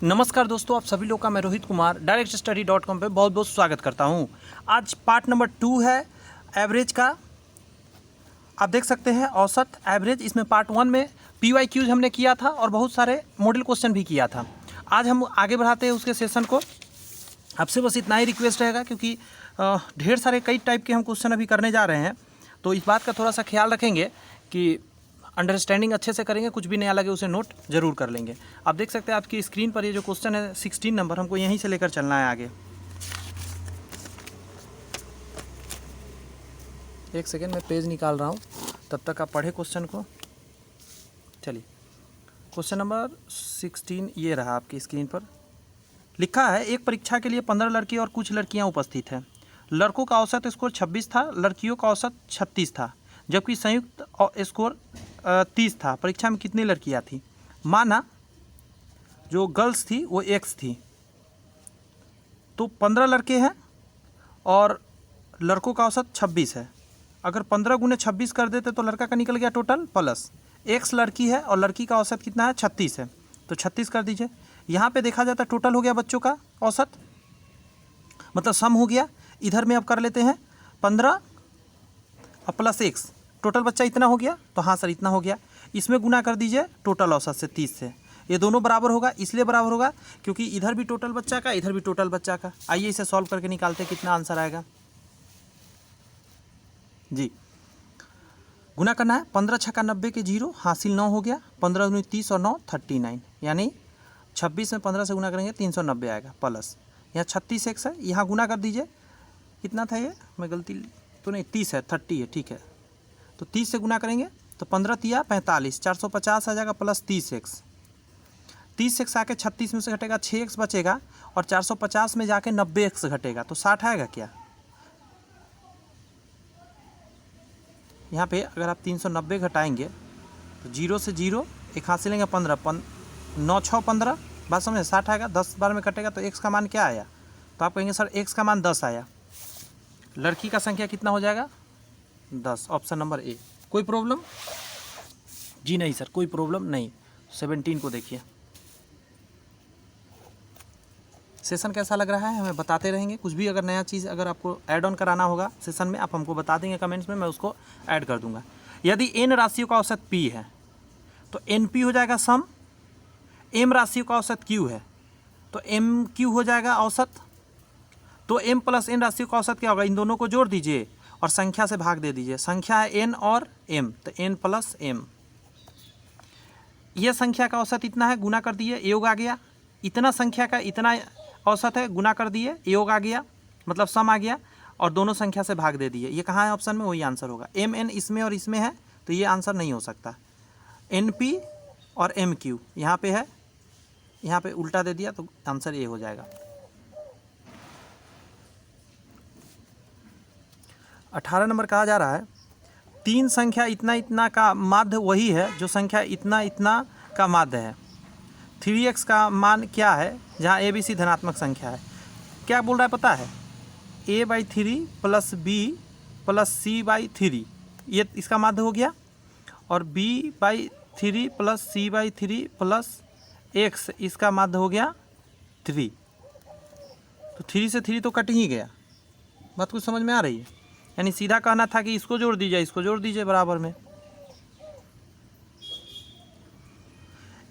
नमस्कार दोस्तों, आप सभी लोग का मैं रोहित कुमार directstudy.com पे बहुत बहुत स्वागत करता हूं। आज पार्ट नंबर 2 है एवरेज का। आप देख सकते हैं औसत एवरेज। इसमें पार्ट 1 में PYQs हमने किया था और बहुत सारे मॉडल क्वेश्चन भी किया था। आज हम आगे बढ़ाते हैं उसके सेशन को। आपसे बस इतना ही रिक्वेस्ट रहेगा, क्योंकि ढेर सारे कई टाइप के हम क्वेश्चन अभी करने जा रहे हैं, तो इस बात का थोड़ा सा ख्याल रखेंगे कि अंडरस्टैंडिंग अच्छे से करेंगे। कुछ भी नया लगे उसे नोट जरूर कर लेंगे। आप देख सकते हैं आपकी स्क्रीन पर ये जो क्वेश्चन है 16 नंबर, हमको यहीं से लेकर चलना है आगे। एक सेकेंड मैं पेज निकाल रहा हूँ, तब तक आप पढ़े क्वेश्चन को। चलिए, क्वेश्चन नंबर 16 ये रहा आपकी स्क्रीन पर। लिखा है, एक परीक्षा के लिए 15 लड़के और कुछ लड़कियां उपस्थित हैं। लड़कों का औसत स्कोर 26 था, लड़कियों का औसत 36 था, जबकि संयुक्त स्कोर 30 था। परीक्षा में कितनी लड़कियां थी? माना जो गर्ल्स थी वो एक्स थी, तो 15 लड़के हैं और लड़कों का औसत 26 है। अगर 15 गुने 26 कर देते तो लड़का का निकल गया टोटल, प्लस एक्स लड़की है और लड़की का औसत कितना है? 36 है, तो 36 कर दीजिए। यहाँ पे देखा जाता है टोटल हो गया बच्चों का औसत, मतलब सम हो गया। इधर में अब कर लेते हैं 15 और प्लस एक्स, टोटल बच्चा इतना हो गया, तो हाँ सर इतना हो गया। इसमें गुना कर दीजिए टोटल औसत से 30 से। ये दोनों बराबर होगा, इसलिए बराबर होगा क्योंकि इधर भी टोटल बच्चा का, इधर भी टोटल बच्चा का। आइए इसे सॉल्व करके निकालते हैं कितना आंसर आएगा जी। गुना करना है, 15 छक्का 90 के 0, हासिल 9 हो गया। 15 दूनी 30 और 9 39, यानी 26 में 15 से गुना करेंगे 390 आएगा, प्लस यहाँ 36 एक्स है, यहाँ गुना कर दीजिए। कितना था ये? मैं गलती तो नहीं, 30 है, 30 है, ठीक है। तो 30 से गुना करेंगे तो 15 तिया 45, 450 आ जाएगा, प्लस 30 एक्स। 30 एक्स आके 36 में से घटेगा, 6 एक्स बचेगा, और 450 में जाके 90 एक्स घटेगा, तो 60 आएगा क्या? यहाँ पे अगर आप 390 घटाएंगे तो 0 से 0 एक हाथ से लेंगे 15, 9 6 15, बात समझे? 60 आएगा। 10 बार में कटेगा तो एक्स का मान क्या आया? तो आप कहेंगे सर एक्स का मान 10 आया। लड़की का संख्या कितना हो जाएगा? 10, ऑप्शन नंबर ए। कोई प्रॉब्लम? जी नहीं सर, कोई प्रॉब्लम नहीं। 17 को देखिए। सेशन कैसा लग रहा है हमें बताते रहेंगे। कुछ भी अगर नया चीज़ अगर आपको ऐड ऑन कराना होगा सेशन में, आप हमको बता देंगे कमेंट्स में, मैं उसको ऐड कर दूंगा। यदि n राशियों का औसत p है तो np हो जाएगा सम, m राशियों का औसत q है तो mq हो जाएगा औसत। तो m प्लस n राशियों का औसत क्या होगा? इन दोनों को जोड़ दीजिए और संख्या से भाग दे दीजिए। संख्या है n और m, तो n प्लस m। यह संख्या का औसत इतना है, गुना कर दिए, योग आ गया। इतना संख्या का इतना औसत है, गुना कर दिए, योग आ गया, मतलब सम आ गया, और दोनों संख्या से भाग दे दिए। ये कहाँ है ऑप्शन में? वही आंसर होगा। एम एन इसमें और इसमें है, तो ये आंसर नहीं हो सकता। एन पी और एम क्यू यहाँ पे है, यहाँ पे उल्टा दे दिया तो आंसर ये हो जाएगा। 18 नंबर कहा जा रहा है, तीन संख्या इतना इतना का माध्य वही है जो संख्या इतना इतना का माध्य है। 3x का मान क्या है जहाँ a b c धनात्मक संख्या है? क्या बोल रहा है पता है? a/3 plus b plus c/3, ये इसका माध्य हो गया, और b/3 plus c/3 plus x इसका माध्य हो गया 3। तो 3 से 3 तो कट ही गया। बात कुछ समझ में आ रही है? यानी सीधा कहना था कि इसको जोड़ दीजिए, इसको जोड़ दीजिए बराबर में।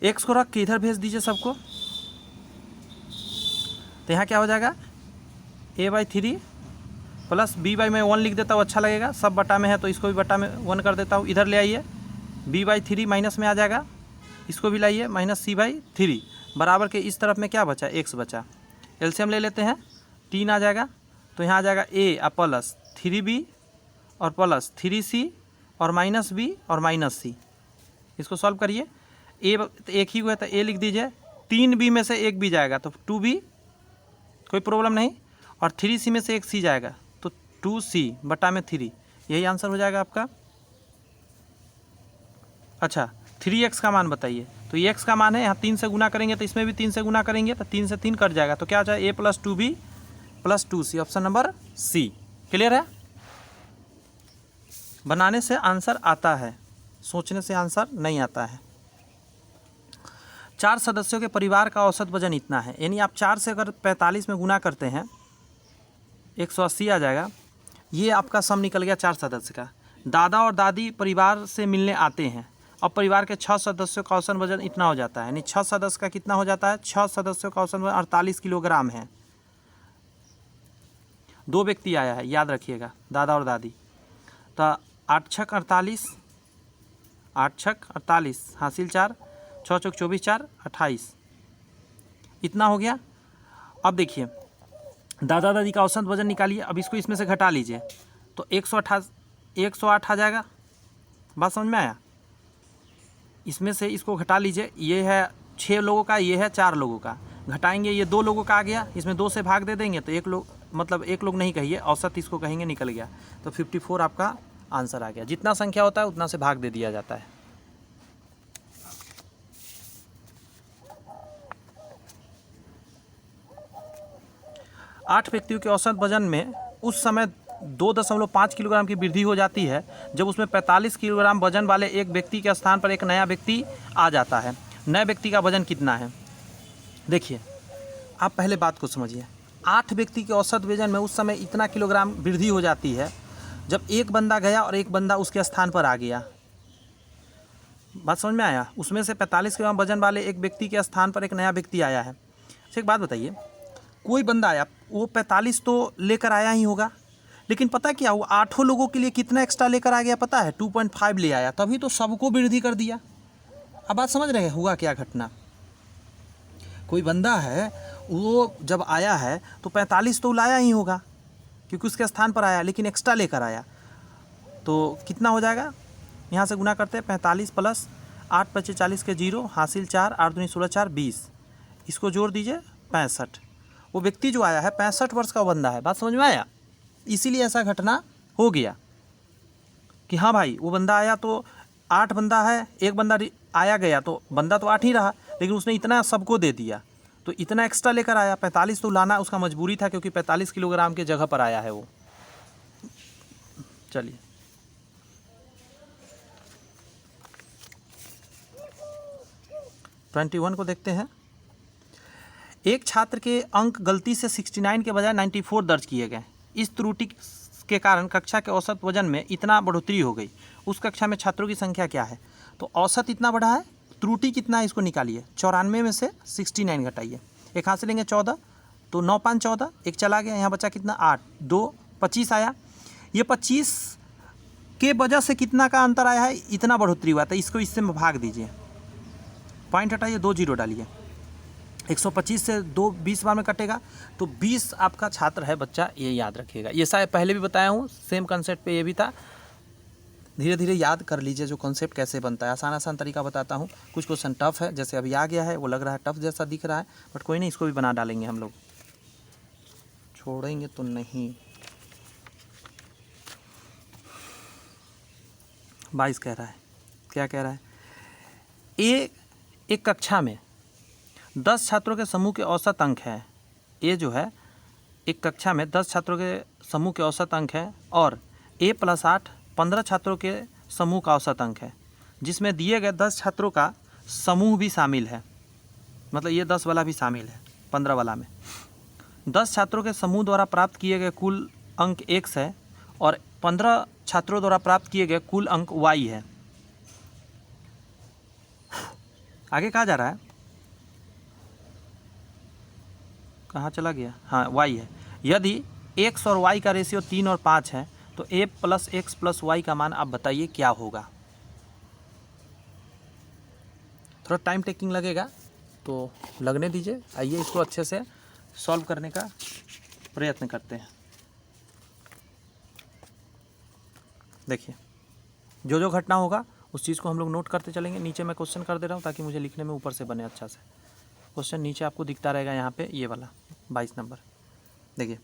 एक्स को रख के इधर भेज दीजिए सबको, तो यहाँ क्या हो जाएगा? a/3 प्लस b/ मैं 1 लिख देता हूँ, अच्छा लगेगा। सब बटा में है तो इसको भी बटा में 1 कर देता हूँ। इधर ले आइए, b/3 माइनस में आ जाएगा, इसको भी लाइए, माइनस c/3 बराबर के इस तरफ में क्या बचा? x बचा। एलसीएम ले लेते हैं, 3 आ जाएगा, तो यहाँ आ जाएगा a और प्लस 3b और प्लस 3c और माइनस b और माइनस c। इसको सॉल्व करिए। ए एक ही हुआ था, ए लिख दीजिए। 3b में से एक b जाएगा तो 2b, कोई प्रॉब्लम नहीं, और 3c में से एक c जाएगा तो 2c बटा में 3, यही आंसर हो जाएगा आपका। अच्छा, 3x का मान बताइए। तो ये x का मान है, यहाँ 3 से गुना करेंगे तो इसमें भी 3 से गुना करेंगे तो 3 से 3 कट जाएगा, तो क्या हो जाएगा? a plus 2b plus 2c, option number C. Clear है? बनाने से आंसर आता है, सोचने से आंसर नहीं आता है। 4 सदस्यों के परिवार का औसत वजन इतना है, यानी आप 4 से अगर 45 में गुना करते हैं 180 आ जाएगा। ये आपका सम निकल गया 4 सदस्य का। दादा और दादी परिवार से मिलने आते हैं। अब परिवार के 6 सदस्यों का औसत वजन इतना हो जाता है, यानी 6 सदस्य का कितना हो जाता है, 6 सदस्यों का औसत वजन 48 किलोग्राम है। 2 व्यक्ति आया है, याद रखिएगा, दादा और दादी। तो 8 छक 48, 8 छक 48, हासिल 4, 6 चौक 24, 4 28, इतना हो गया। अब देखिए दादा दादी का औसत वजन निकालिए। अब इसको इसमें से घटा लीजिए तो 108 आ जाएगा। बात समझ में आया? इसमें से इसको घटा लीजिए, ये है 6 लोगों का, ये है 4 लोगों का, घटाएंगे ये 2 लोगों का आ गया, इसमें 2 से भाग दे देंगे तो 1 लोग, मतलब 1 लोग नहीं कहिए, औसत इसको कहेंगे, निकल गया। तो 54 आपका आंसर आ गया। जितना संख्या होता है उतना से भाग दे दिया जाता है। आठ व्यक्तियों के औसत वजन में उस समय 2.5 किलोग्राम की वृद्धि हो जाती है जब उसमें 45 किलोग्राम वजन वाले एक व्यक्ति के स्थान पर एक नया व्यक्ति आ जाता है। नए व्यक्ति का वजन कितना है? देखिए आप पहले बात को समझिए। 8 व्यक्ति के औसत वजन में उस समय इतना किलोग्राम वृद्धि हो जाती है जब एक बंदा गया और एक बंदा उसके स्थान पर आ गया। बात समझ में आया? उसमें से 45 किलोग्राम वजन वाले एक व्यक्ति के स्थान पर एक नया व्यक्ति आया है। एक बात बताइए, कोई बंदा आया, वो 45 तो लेकर आया ही होगा, लेकिन पता क्या वो 8 लोगों के लिए कितना एक्स्ट्रा लेकर आ गया पता है? 2.5 ले आया, तभी तो सबको वृद्धि कर दिया। अब बात समझ रहे हैं हुआ क्या घटना? कोई बंदा है, वो जब आया है तो 45 तो लाया ही होगा क्योंकि उसके स्थान पर आया, लेकिन एक्स्ट्रा लेकर आया, तो कितना हो जाएगा? यहाँ से गुना करते हैं, 45 प्लस 8 25 40 के 0, हासिल 4, 8 दूनी 16, 4 20, इसको जोड़ दीजिए 65। वो व्यक्ति जो आया है 65 वर्ष का बंदा है। बात समझ में आया? इसीलिए ऐसा घटना हो गया कि हाँ भाई वो बंदा आया तो 8 बंदा है, एक बंदा आया गया तो बंदा तो 8 ही रहा, लेकिन उसने इतना सबको दे दिया तो इतना एक्स्ट्रा लेकर आया। 45 तो लाना उसका मजबूरी था क्योंकि 45 किलोग्राम के जगह पर आया है वो। चलिए ट्वेंटी 21 को देखते हैं। एक छात्र के अंक गलती से 69 के बजाय 94 दर्ज किए गए। इस त्रुटि के कारण कक्षा के औसत वजन में इतना बढ़ोतरी हो गई। उस कक्षा में छात्रों की संख्या क्या है? तो औसत इतना बढ़ा है, त्रुटि कितना है इसको निकालिए। 94 में से 69 घटाइए, एक हाथ से लेंगे 14, तो 9 5 14, एक चला गया, यहाँ बचा कितना 8, 2 25 आया। ये 25 के वजह से कितना का अंतर आया है, इतना बढ़ोतरी हुआ था, इसको इससे भाग दीजिए, पॉइंट हटाइए, 2 0 डालिए। 125 से 2 20 बार में कटेगा तो 20 आपका छात्र है बच्चा, ये याद रखिएगा। ये शायद पहले भी बताया हूँ, सेम कंसेप्ट पे ये भी था। धीरे धीरे याद कर लीजिए जो कॉन्सेप्ट कैसे बनता है। आसान आसान तरीका बताता हूँ। कुछ क्वेश्चन टफ है, जैसे अभी आ गया है, वो लग रहा है टफ जैसा दिख रहा है, बट कोई नहीं, इसको भी बना डालेंगे हम लोग, छोड़ेंगे तो नहीं। 22 कह रहा है, क्या कह रहा है? एक कक्षा में 10 छात्रों के समूह के औसत अंक है। ये जो है एक कक्षा में 10 छात्रों के समूह के औसत अंक है और a + 8 15 छात्रों के समूह का औसत अंक है, जिसमें दिए गए 10 छात्रों का समूह भी शामिल है। मतलब ये 10 वाला भी शामिल है 15 वाला में। 10 छात्रों के समूह द्वारा प्राप्त किए गए कुल अंक x है और 15 छात्रों द्वारा प्राप्त किए गए कुल अंक y है। आगे कहा जा रहा है, कहाँ चला गया? हाँ y है। यदि x और y का रेशियो 3 और 5 है तो a + x + y का मान आप बताइए क्या होगा? थोड़ा टाइम टेकिंग लगेगा तो लगने दीजिए। आइए इसको अच्छे से सॉल्व करने का प्रयत्न करते हैं। देखिए जो जो घटना होगा उस चीज़ को हम लोग नोट करते चलेंगे। नीचे मैं क्वेश्चन कर दे रहा हूँ ताकि मुझे लिखने में ऊपर से बने अच्छा से। क्वेश्चन नीचे आपको दिखता रहेगा यहाँ पे, ये वाला 22 नंबर। देखिए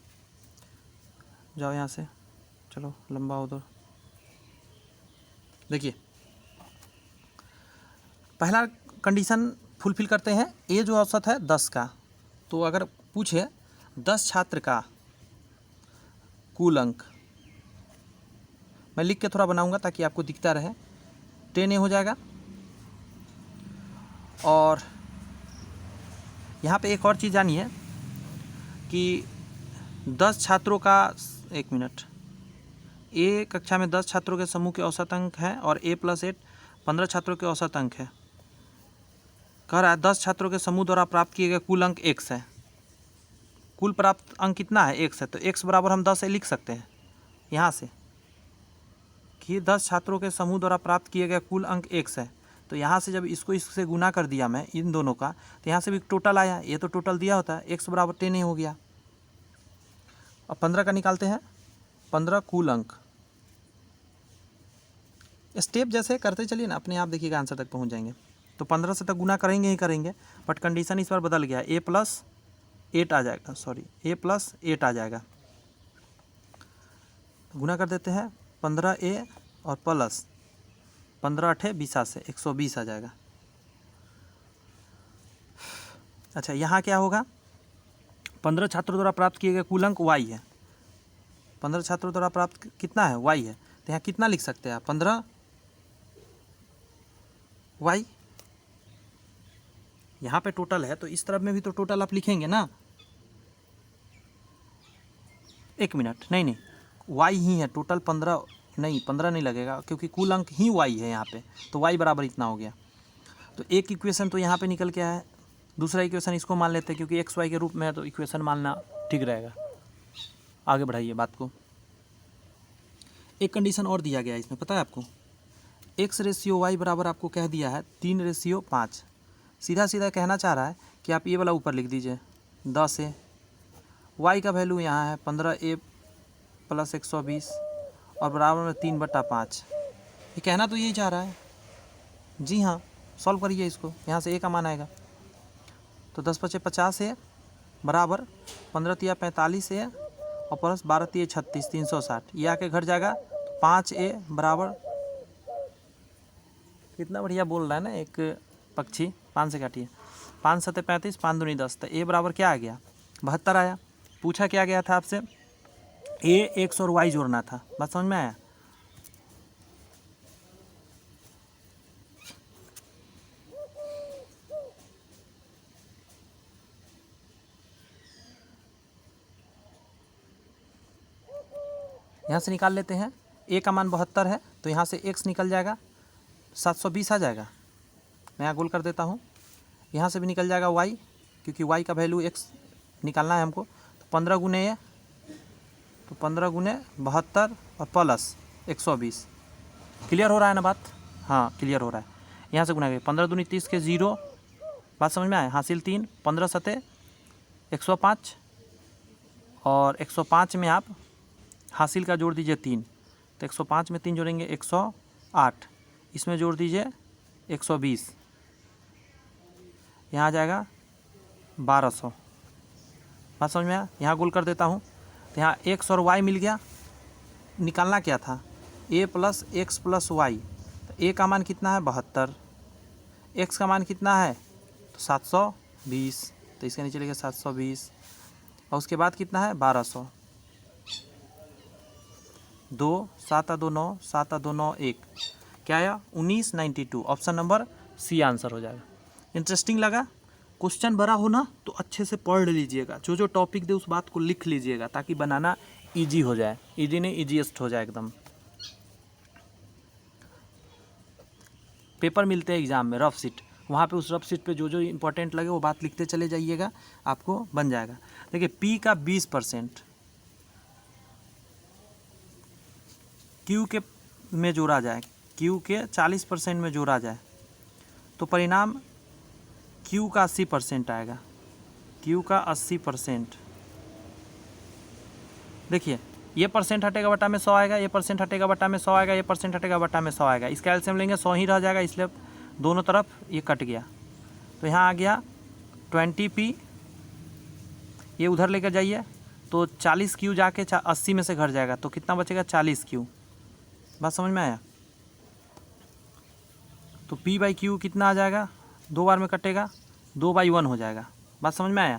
जाओ यहाँ से, चलो लंबा उधर। देखिए पहला कंडीशन फुलफिल करते हैं। ए जो औसत है 10 का, तो अगर पूछे 10 छात्र का कुल अंक, मैं लिख के थोड़ा बनाऊंगा ताकि आपको दिखता रहे। 10 ए हो जाएगा और यहाँ पे एक और चीज़ जानिए कि 10 छात्रों का, एक मिनट, ए कक्षा में 10 छात्रों के समूह के औसत अंक है और a+8 15 छात्रों के औसत अंक है। कह रहा है 10 छात्रों के समूह द्वारा प्राप्त किए गए कुल अंक x है। कुल प्राप्त अंक कितना है? x है। तो x बराबर हम 10 से लिख सकते हैं यहाँ से कि 10 छात्रों के समूह द्वारा प्राप्त किए गए कुल अंक x है। तो यहाँ से जब इसको इससे गुना कर दिया मैं इन दोनों का, तो यहाँ से भी टोटल आया। ये तो टोटल दिया होता है, x बराबर 10 ही हो गया। अब 15 का निकालते हैं। 15 कुल अंक। स्टेप जैसे करते चलिए ना, अपने आप देखिएगा आंसर तक पहुँच जाएंगे। तो 15 से तक गुना करेंगे ही करेंगे, बट कंडीशन इस बार बदल गया, a+8 आ जाएगा, सॉरी a+8 आ जाएगा। गुना कर देते हैं 15a और प्लस 15×8 20 से 120 आ जाएगा। अच्छा, यहाँ क्या होगा? 15 छात्रों द्वारा प्राप्त किए गए कुल अंक y है। 15 छात्रों द्वारा प्राप्त कितना है? y है। तो यहाँ कितना लिख सकते हैं आप? 15y। यहाँ पे टोटल है तो इस तरफ में भी तो टोटल आप लिखेंगे ना। एक मिनट, नहीं y ही है टोटल। 15 नहीं लगेगा क्योंकि कुल अंक ही y है यहाँ पे, तो y बराबर इतना हो गया। तो एक इक्वेशन तो यहाँ पे निकल के आया है, दूसरा इक्वेशन इसको मान लेते हैं क्योंकि x y के रूप में है, तो इक्वेशन मानना ठीक रहेगा। आगे बढ़ाइए बात को। एक कंडीशन और दिया गया है इसमें, पता है आपको? x/y बराबर आपको कह दिया है 3/5। सीधा सीधा कहना चाह रहा है कि आप ये वाला ऊपर लिख दीजिए 10a। y का वैल्यू यहाँ है 15a + 120 और बराबर में 3/5। ये कहना तो यही चाह रहा है। जी हाँ, सॉल्व करिए इसको। यहाँ से a का मान आएगा तो 10×5 = 50a बराबर 15×3 = 45a और प्लस 12×3 = 36, 360। ये आके घर जाएगा तो 5a बराबर, कितना बढ़िया बोल रहा है ना एक पक्षी। 5 से काटिए, 5 × 7 = 35, 5 दूनी 10। तो a बराबर क्या आ गया? 72 आया। पूछा क्या गया था आपसे? a, x और y जोड़ना था। बात समझ में आया? यहाँ से निकाल लेते हैं। a का मान 72 है तो यहाँ से x निकल जाएगा, 720 आ जाएगा। मैं यहाँ गोल कर देता हूँ। यहाँ से भी निकल जाएगा y, क्योंकि y का वैल्यू x निकालना है हमको। तो 15 गुने a, तो 15 गुने 72 और प्लस 120। क्लियर हो रहा है ना बात? हाँ, क्लियर हो रहा है। यहाँ से गुना करिए, 15 दूनी 30 के 0। बात समझ में आए? हासिल 3, 15 × 7 = 105 और 105 में आप हासिल का जोड़ दीजिए 3, तो 105 में 3 जोड़ेंगे 108, इसमें जोड़ दीजिए 120, यहाँ आ जाएगा 1200। बात समझ में आया? यहाँ गोल कर देता हूँ। तो यहाँ x और y मिल गया। निकालना क्या था? a + x + y। तो a का मान कितना है? 72। x का मान कितना है? तो 720। तो इसके नीचे लिखे 720 और उसके बाद कितना है? 1200। 2 7 2 9 7 2 9 1 क्या आया? 1992। ऑप्शन नंबर सी आंसर हो जाएगा। इंटरेस्टिंग लगा? क्वेश्चन बड़ा हो ना तो अच्छे से पढ़ लीजिएगा, जो जो टॉपिक दे उस बात को लिख लीजिएगा ताकि बनाना इजी हो जाए। इजी नहीं, इजीएस्ट हो जाए एकदम। पेपर मिलते हैं एग्ज़ाम में, रफ शीट, वहाँ पे उस रफ शीट पे जो जो इंपॉर्टेंट लगे वो बात लिखते चले जाइएगा, आपको बन जाएगा। देखिए P का 20% Q के में जोड़ा जाए, Q के 40% में जोड़ा जाए तो परिणाम Q का 80% आएगा। Q का 80%। देखिए ये परसेंट हटेगा बटा में 100 आएगा, ये परसेंट हटेगा बटा में 100 आएगा, ये परसेंट हटेगा बटा में 100 आएगा। इसका एलसीएम लेंगे 100 ही रह जाएगा, इसलिए दोनों तरफ ये कट गया। तो यहाँ आ गया 20P, ये उधर लेकर जाइए तो 40Q जाके 80 में से घट जाएगा, तो कितना बचेगा? 40Q। बात समझ में आया? तो P/Q कितना आ जाएगा? 2 बार में कटेगा, 2/1 हो जाएगा। बात समझ में आया?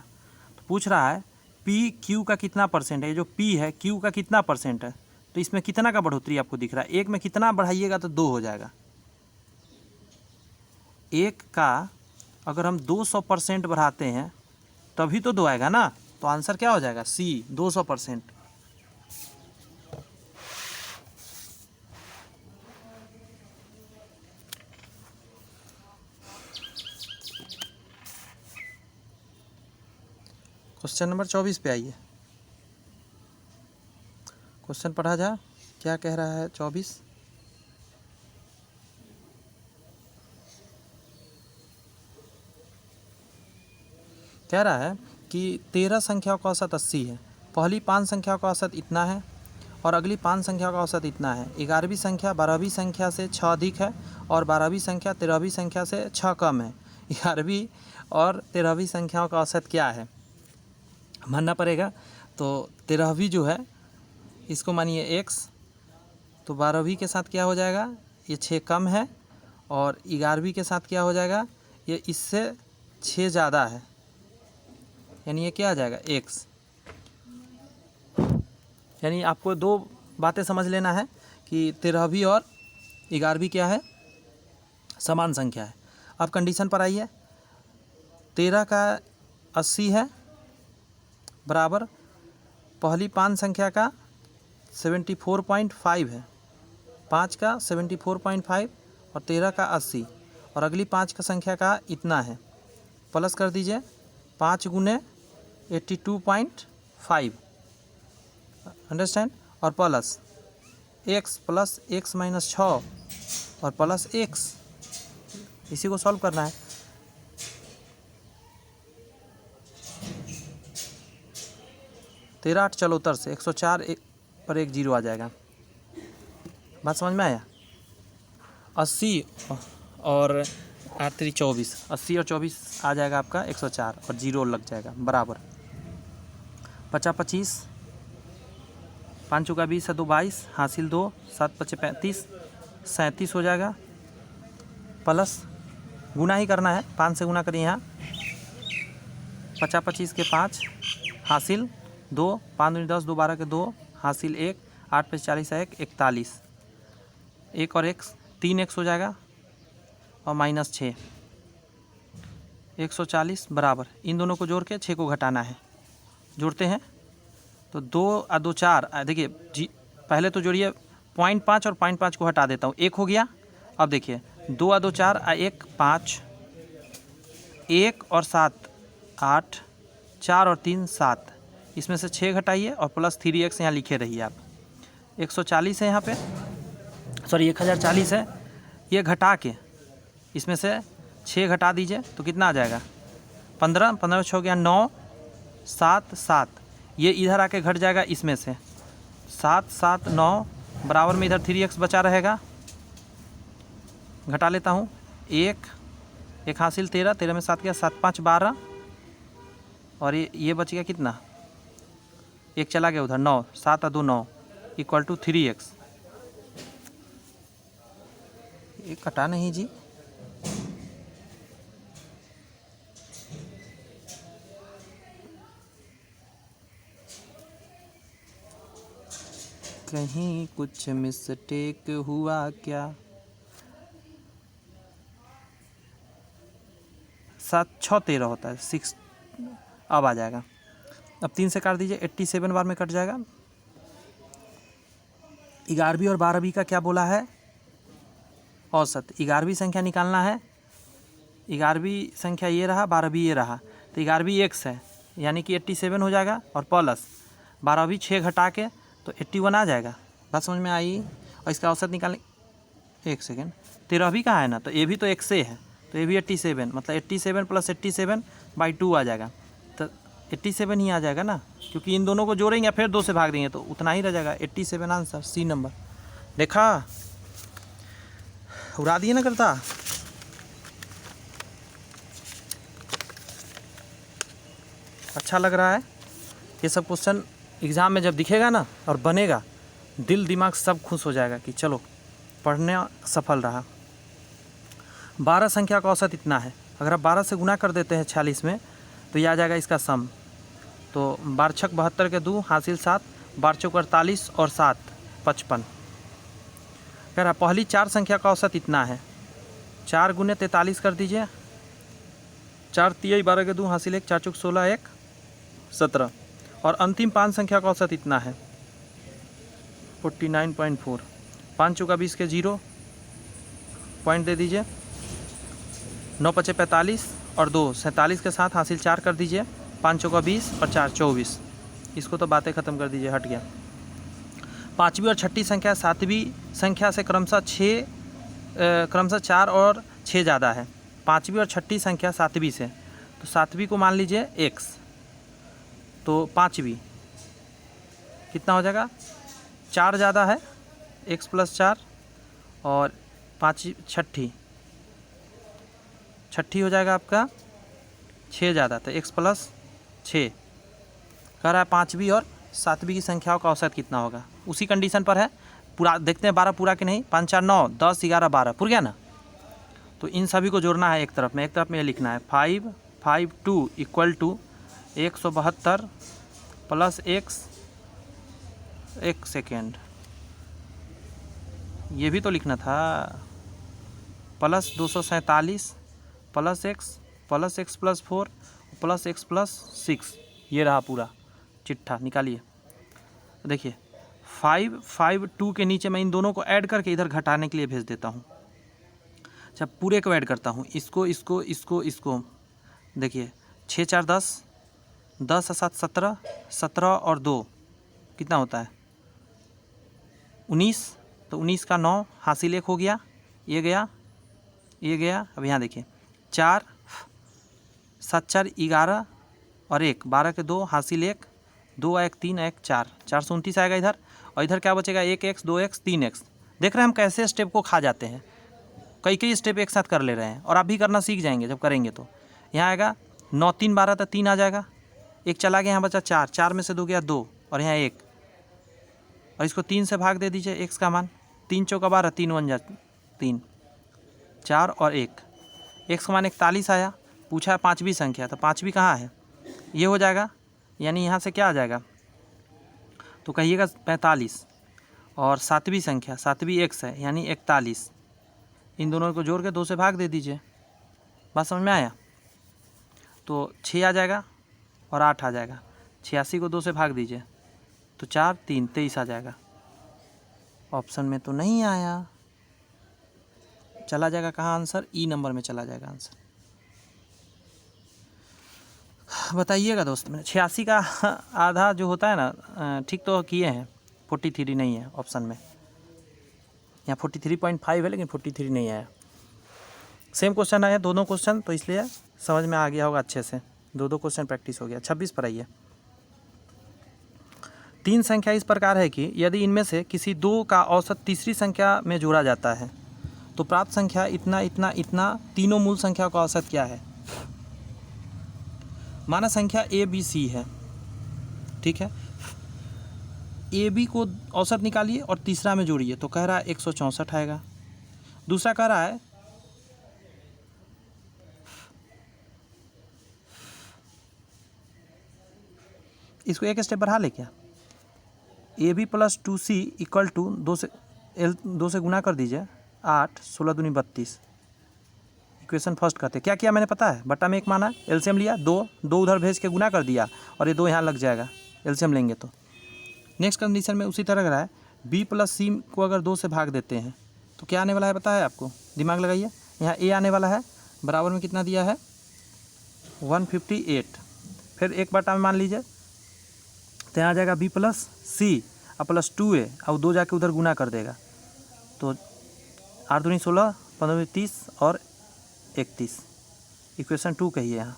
तो पूछ रहा है P/Q का कितना परसेंट है। ये जो P है Q का कितना परसेंट है, तो इसमें कितना का बढ़ोतरी आपको दिख रहा है? एक में कितना बढ़ाइएगा तो 2 हो जाएगा। एक का अगर हम 200% बढ़ाते हैं तभी तो 2 आएगा ना। तो आंसर क्या हो जाएगा? सी, 200%। क्वेश्चन नंबर 24 पे आइए। क्वेश्चन पढ़ा जा, क्या कह रहा है 24? कह रहा है कि 13 संख्याओं का औसत 80 है, पहली 5 संख्याओं का औसत इतना है और अगली 5 संख्याओं का औसत इतना है। 11वीं संख्या 12वीं संख्या से 6 अधिक है और 12वीं संख्या 13वीं संख्या से 6 कम है। 11वीं और 13वीं संख्याओं का औसत क्या है? मानना पड़ेगा। तो 13वीं जो है इसको मानिए x, तो 12वीं के साथ क्या हो जाएगा? ये 6 कम है। और 11वीं के साथ क्या हो जाएगा? ये इससे 6 ज़्यादा है, यानी ये क्या आ जाएगा? x। यानी आपको 2 बातें समझ लेना है कि 13वीं और 11वीं क्या है? समान संख्या है। अब कंडीशन पर आइए। 13 का 80 है बराबर पहली 5 संख्या का 74.5 है। 5 का 74.5 और 13 का 80 और अगली 5 का संख्या का इतना है। प्लस कर दीजिए 5 गुने 82.5, अंडरस्टैंड। और प्लस x माइनस 6 और प्लस x, इसी को सॉल्व करना है। तेरह 8 चलो उतर से 104 पर 1 0 आ जाएगा। बात समझ में आया? 80 और 8 3 24, 80 और 24 आ जाएगा आपका 104 और 0 लग जाएगा बराबर 50 25, 5 चौका 20 है 2 22, हासिल 2, 7 5 35, 37 हो जाएगा। प्लस गुना ही करना है, 5 से गुना करिए यहाँ। 50 25 के 5 हासिल 2, 5 दूनी 10, 2 12 के 2 हासिल 1, 8 5 40 है 1 41, 1 और 1 3x हो जाएगा और माइनस 6, 140 बराबर इन दोनों को जोड़ के 6 को घटाना है। जोड़ते हैं तो 2 और 2 4, देखिए जी पहले तो जोड़िए 0.5 और 0.5 को हटा देता हूँ, 1 हो गया। अब देखिए 2 और 2 4, 1 5, 1 और 7 8, 4 और 3 7, इसमें से 6 घटाइए और प्लस 3x यहाँ लिखे रहिए आप। 140 है यहाँ पे, सॉरी 1040 है, ये घटा के इसमें से 6 घटा दीजिए तो कितना आ जाएगा? 15, 15 6 हो गया 9, 7 7, ये इधर आके घट जाएगा इसमें से 7 7 9 बराबर में इधर 3x बचा रहेगा। घटा लेता हूँ, 1 हासिल 13, 13 में 7 गया 7 5 12 और ये बच गया कितना? 1 चला गया उधर 9, 7 और 2 9 इक्वल टू 3x। ये कटा नहीं जी, कहीं कुछ मिस्टेक हुआ क्या? 7 6 13 होता है 6, अब आ जाएगा। अब 3 से काट दीजिए 87 बार में कट जाएगा। 11वीं और 12वीं का क्या बोला है? औसत। 11वीं संख्या निकालना है। 11वीं संख्या ये रहा, 12वीं ये रहा, तो 11वीं x है यानी कि 87 हो जाएगा और प्लस 12वीं 6 घटा के तो 81 आ जाएगा। बात समझ में आई? और इसका औसत निकालने, एक सेकेंड, 13वीं का है ना, तो ये भी तो x से है, तो ये भी 87, मतलब 87 प्लस 87/2 आ जाएगा। तो 87 ही आ जाएगा ना, क्योंकि इन दोनों को जोड़ेंगे फिर 2 से भाग देंगे तो उतना ही रह जाएगा। 87 आंसर, सी नंबर। देखा, उड़ा दिए ना करता। अच्छा लग रहा है ये सब क्वेश्चन। एग्ज़ाम में जब दिखेगा ना और बनेगा, दिल दिमाग सब खुश हो जाएगा कि चलो पढ़ना सफल रहा। 12 संख्या का औसत इतना है। अगर आप 12 से गुना कर देते हैं 46 में तो ये आ जाएगा इसका सम। तो 12 छक 72 के 2 हासिल 7, 12 चौक 48 और 7 55। कह रहा पहली 4 संख्या का औसत इतना है। 4 गुने 43 कर दीजिए, 4 तिया 12 के 2 हासिल 1, 4 चौक 16, 1 17 और अंतिम 5 संख्या का औसत इतना है 49.4। 5 चौका 20 के 0 पॉइंट दे दीजिए। 9 पचे 45 और 2 47 के साथ हासिल 4 कर दीजिए। 5 चौका 20 और 4 24। इसको तो बातें ख़त्म कर दीजिए, हट गया। पाँचवीं और छठी संख्या सातवीं संख्या से क्रमशः 4 और 6 ज़्यादा है। पाँचवीं और छठी संख्या सातवीं से, तो सातवीं को मान लीजिए x, तो पाँचवीं कितना हो जाएगा 4 ज़्यादा है x + 4 और छठी हो जाएगा आपका 6 ज़्यादा, तो x + 6 कह रहा है। पाँचवीं और सातवीं की संख्याओं का औसत कितना होगा, उसी कंडीशन पर है। पूरा देखते हैं 12 पूरा कि नहीं। 5 4 9 10 11 12 पूर गया ना। तो इन सभी को जोड़ना है एक तरफ में ये लिखना है 552 = 172 + x, एक सेकेंड ये भी तो लिखना था, प्लस 247 + x + 4 + x + 6। ये रहा पूरा चिट्ठा, निकालिए। देखिए 552 के नीचे मैं इन दोनों को ऐड करके इधर घटाने के लिए भेज देता हूँ। अच्छा, पूरे को ऐड करता हूँ, इसको देखिए 6 4 10, 10 7 17, 17 और 2 कितना होता है 19, तो 19 का 9 हासिल 1 हो गया, ये गया। अब यहाँ देखिए 4 7 4 11 और 1 12 के 2 हासिल 1, 2 1 3 1 4 429 आएगा इधर। और इधर क्या बचेगा 1x 2x 3x। देख रहे हैं हम कैसे स्टेप को खा जाते हैं, कई स्टेप एक साथ कर ले रहे हैं, और आप भी करना सीख जाएंगे जब करेंगे। तो यहाँ आएगा 9 3 12, तो 3 आ जाएगा, 1 चला गया, यहाँ बचा 4, 4 में से 2 गया 2 और यहाँ 1, और इसको 3 से भाग दे दीजिए x का मान। 3 चौका 12, 3 1 जा 3, 4 और 1, x का मान 41 आया। पूछा है पाँचवीं संख्या, तो पाँचवीं कहाँ है, ये हो जाएगा, यानी यहाँ से क्या आ जाएगा, तो कहिएगा 45। और सातवीं संख्या, सातवीं x है यानी 41, इन दोनों को जोड़ के 2 से भाग दे दीजिए। बात समझ में आया। तो 6 आ जाएगा और 8 आ जाएगा। 86 को 2 से भाग दीजिए, तो 4 3 23 आ जाएगा। ऑप्शन में तो नहीं आया, चला जाएगा कहाँ आंसर, ई नंबर में चला जाएगा आंसर। बताइएगा दोस्त, मैंने 86 का आधा जो होता है ना, ठीक तो किए हैं, 43 नहीं है ऑप्शन में। यहाँ 43.5 है लेकिन 43 नहीं आया। सेम क्वेश्चन आया, दोनों क्वेश्चन, तो इसलिए समझ में आ गया होगा अच्छे से। दो क्वेश्चन प्रैक्टिस हो गया। 26 पर आइए। 3 संख्या इस प्रकार है कि यदि इनमें से किसी 2 का औसत तीसरी संख्या में जोड़ा जाता है तो प्राप्त संख्या इतना इतना इतना, तीनों मूल संख्या का औसत क्या है। माना संख्या ABC है, ठीक है, AB को औसत निकालिए और तीसरा में जोड़िए, तो कह रहा है 164 आएगा। दूसरा कह रहा है इसको एक स्टेप बढ़ा ले क्या, AB + 2C = 2 से गुना कर दीजिए, 8 16 दूनी 32। इक्वेशन फर्स्ट कहते हैं। क्या किया मैंने पता है, बट्टा में 1 माना, एलसीएम लिया, 2 उधर भेज के गुना कर दिया, और ये 2 यहाँ लग जाएगा एलसीएम लेंगे तो। नेक्स्ट कंडीशन में उसी तरह लग रहा है, B + C को अगर 2 से भाग देते हैं तो क्या आने वाला है पता है आपको, दिमाग लगाइए। यहाँ A आने वाला है, बराबर में कितना दिया है 158, फिर 1 बटा में मान लीजिए, तो यहाँ आ जाएगा B + C और +2A, और 2 जाके उधर गुना कर देगा, तो 8 दूनी 16 15 दूनी 30 और 31। इक्वेशन 2 कहिए यहाँ।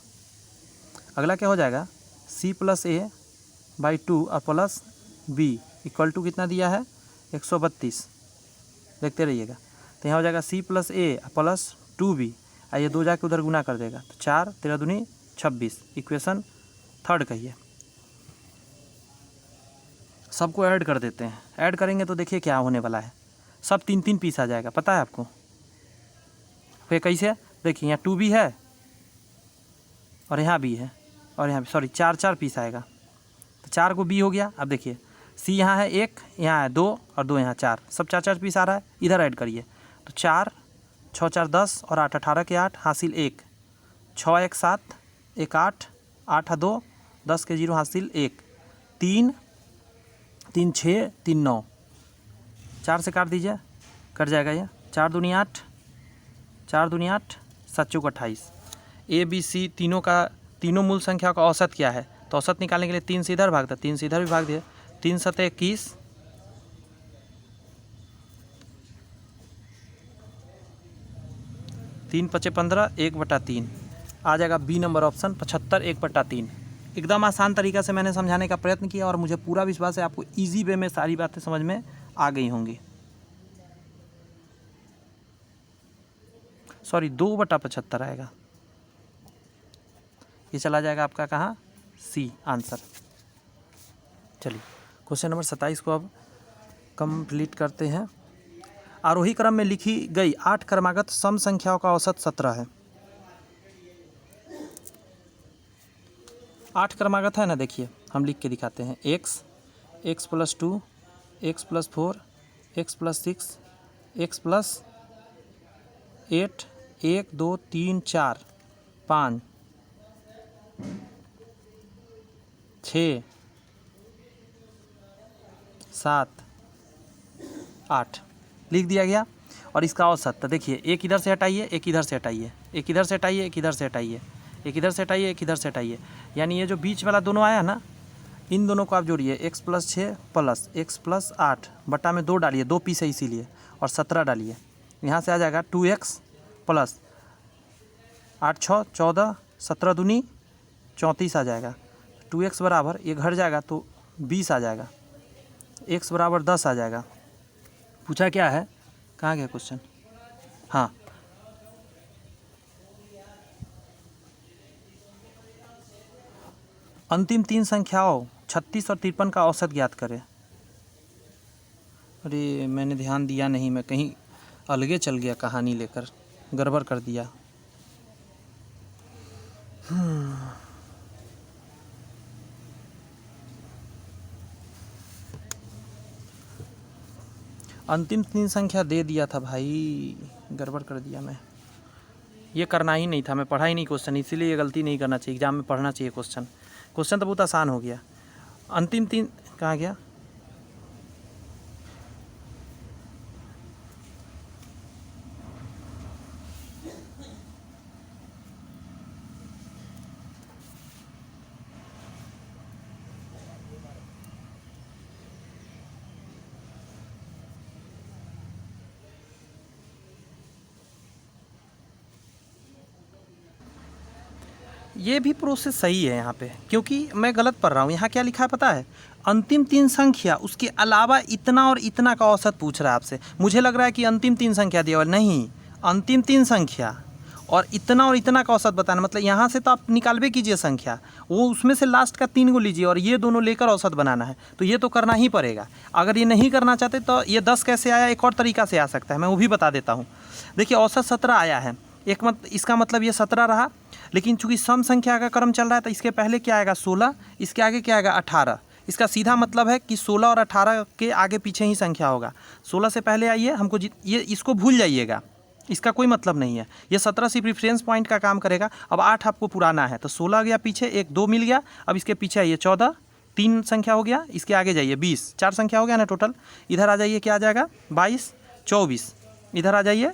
अगला क्या हो जाएगा, C + A/2 और प्लस B = कितना दिया है 132, देखते रहिएगा। तो यहाँ हो जाएगा C + A प्लस 2B, और ये 2 जाके उधर गुना कर देगा, तो 4 13 दूनी 26। इक्वेशन 3 कहिए। सबको ऐड कर देते हैं, ऐड करेंगे तो देखिए क्या होने वाला है, सब 3 पीस आ जाएगा, पता है आपको। फिर कैसे, देखिए यहाँ 2B है और यहाँ B है, और यहाँ 4 पीस आएगा, तो 4 को B हो गया। अब देखिए C यहाँ है 1, यहाँ है 2 और 2 यहाँ 4, सब 4 पीस आ रहा है, इधर ऐड करिए, तो 4 6 4 10 और 8 18 के 8 हासिल 1, 6 1 7 1 8 8 2 10 के 0 हासिल 1 3 3 6 3 9 4 से काट दीजिए, कट जाएगा ये। 4 दूनी 8 4 दूनी 8 7 चौक 28। ए बी सी तीनों मूल संख्या का औसत क्या है, तो औसत निकालने के लिए 3 से इधर भाग दिया, 3 से इधर भी भाग दिया। 3 7 21 3 5 15 1/3 आ जाएगा बी नंबर ऑप्शन 75 1/3। एकदम आसान तरीका से मैंने समझाने का प्रयत्न किया और मुझे पूरा विश्वास है आपको इजी वे में सारी बातें समझ में आ गई होंगी। सॉरी 2/75 आएगा, ये चला जाएगा आपका कहाँ, सी आंसर। चलिए क्वेश्चन नंबर 27 को अब कंप्लीट करते हैं। आरोही क्रम में लिखी गई 8 क्रमागत सम संख्याओं का औसत 17 है। 8 क्रमागत है ना, देखिए हम लिख के दिखाते हैं। x + 2 x + 4 x + 6 x + 8 1 2 3 4 5 6 7 8 लिख दिया गया। और इसका औसत तो देखिए, एक इधर से हटाइए, एक इधर से हटाइए, एक इधर से हटाइए, एक इधर से हटाइए, एक इधर से हटाइए, एक इधर से हटाइए, यानी ये जो बीच वाला दोनों आया ना, इन दोनों को आप जोड़िए। x + 6 प्लस x + 8 बटा में 2 डालिए, 2 पीस है इसीलिए, और 17 डालिए। यहाँ से आ जाएगा 2x प्लस 8 6 14 17 दूनी 34 आ जाएगा। 2x बराबर, ये घट जाएगा तो 20 आ जाएगा, x बराबर 10 आ जाएगा। पूछा क्या है, कहाँ गया क्वेश्चन, हाँ अंतिम 3 संख्याओं 36 और 53 का औसत ज्ञात करें। अरे मैंने ध्यान दिया नहीं, मैं कहीं अलगे चल गया, कहानी लेकर गड़बड़ कर दिया। अंतिम 3 संख्या दे दिया था भाई, गड़बड़ कर दिया मैं। ये करना ही नहीं था, मैं पढ़ा ही नहीं क्वेश्चन, इसीलिए ये गलती नहीं करना चाहिए। एग्जाम में पढ़ना चाहिए क्वेश्चन तो बहुत आसान हो गया। अंतिम 3 कहाँ गया, ये भी प्रोसेस सही है यहाँ पे, क्योंकि मैं गलत पढ़ रहा हूँ। यहाँ क्या लिखा है पता है, अंतिम 3 संख्या उसके अलावा इतना और इतना का औसत पूछ रहा है आपसे। मुझे लग रहा है कि अंतिम 3 संख्या दिया, और नहीं, अंतिम 3 संख्या और इतना का औसत बताना, मतलब यहाँ से तो आप निकालबे कीजिए संख्या, वो उसमें से लास्ट का 3 को लीजिए और ये दोनों लेकर औसत बनाना है, तो ये तो करना ही पड़ेगा। अगर ये नहीं करना चाहते तो ये 10 कैसे आया, एक और तरीका से आ सकता है, मैं वो भी बता देता हूँ। देखिए औसत 17 आया है, इसका मतलब ये 17 रहा, लेकिन चूंकि सम संख्या का क्रम चल रहा है तो इसके पहले क्या आएगा 16, इसके आगे क्या आएगा 18। इसका सीधा मतलब है कि 16 और 18 के आगे पीछे ही संख्या होगा। 16 से पहले आइए, हमको ये इसको भूल जाइएगा, इसका कोई मतलब नहीं है। ये 17 सिर्फ रेफरेंस पॉइंट का काम करेगा। अब 8 आपको पुराना है तो 16 गया पीछे, 1 2 मिल गया। अब इसके पीछे आइए 14, 3 संख्या हो गया, इसके आगे जाइए 20, 4 संख्या हो गया ना टोटल। इधर आ जाइए, क्या आ जाएगा 22 24, इधर आ जाइए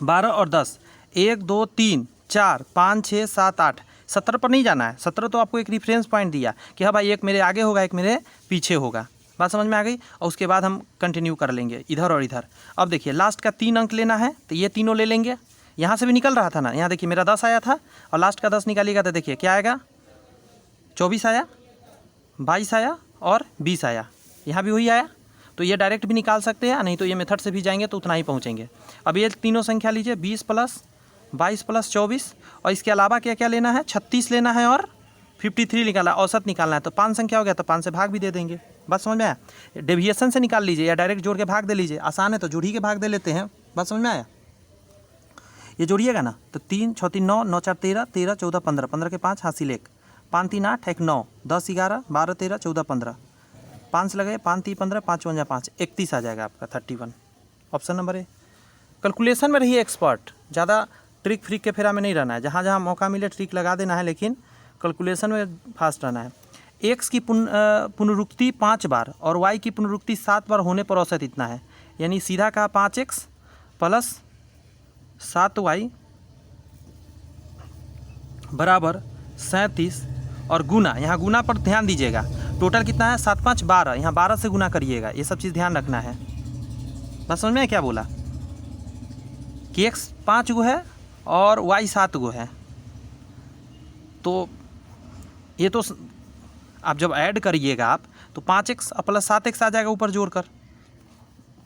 12 और 10, 1 2 3 4 5 6 7 8। 17 पर नहीं जाना है, 17 तो आपको एक रेफरेंस पॉइंट दिया कि हाँ भाई एक मेरे आगे होगा एक मेरे पीछे होगा, बात समझ में आ गई। और उसके बाद हम कंटिन्यू कर लेंगे इधर और इधर। अब देखिए लास्ट का 3 अंक लेना है तो ये तीनों ले लेंगे। यहाँ से भी निकल रहा था ना, यहाँ देखिए मेरा 10 आया था और लास्ट का 10 निकालिएगा तो देखिए क्या आएगा, 24 आया, 22 आया और 20 आया। यहाँ भी वही आया, तो ये डायरेक्ट भी निकाल सकते हैं, नहीं तो ये मेथड से भी जाएंगे तो उतना ही पहुँचेंगे। अब ये तीनों संख्या लीजिए, 20 प्लस 22 प्लस 24, और इसके अलावा क्या क्या लेना है, 36 लेना है और 53 निकाला, औसत निकालना है। तो 5 संख्या हो गया तो 5 से भाग भी दे देंगे, बात समझ में आया। डेविएशन से निकाल लीजिए या डायरेक्ट जोड़ के भाग दे लीजिए, आसान है तो जोड़ ही के भाग दे लेते हैं, बात समझ में आया। ये जोड़िएगा ना तो 3 6 3 9 9 4 13 13 14 15, 15 के 5 हासिल 1, 5 3 8 1 9 10 11 12 13 14 15, 5 लगे 5 3 15 5 5 5 31 आ जाएगा आपका 31, ऑप्शन नंबर ए। कैलकुलेशन में रहिए एक्सपर्ट, ज़्यादा ट्रिक फ्रिक के फेरा में नहीं रहना है, जहाँ जहाँ मौका मिले ट्रिक लगा देना है, लेकिन कैलकुलेशन में फास्ट रहना है। एक्स की पुनरुक्ति 5 बार और वाई की पुनरुक्ति 7 बार होने पर औसत इतना है, यानी सीधा कहा 5x प्लस 7y बराबर 37 और गुना, यहाँ गुना पर ध्यान दीजिएगा, टोटल कितना है 7 5 12, यहाँ 12 से गुना करिएगा, ये सब चीज़ ध्यान रखना है। बस समझ में क्या बोला कि x 5 गो है और y 7 गो है, तो ये तो आप जब ऐड करिएगा आप तो 5x प्लस 7x आ जाएगा ऊपर जोड़कर,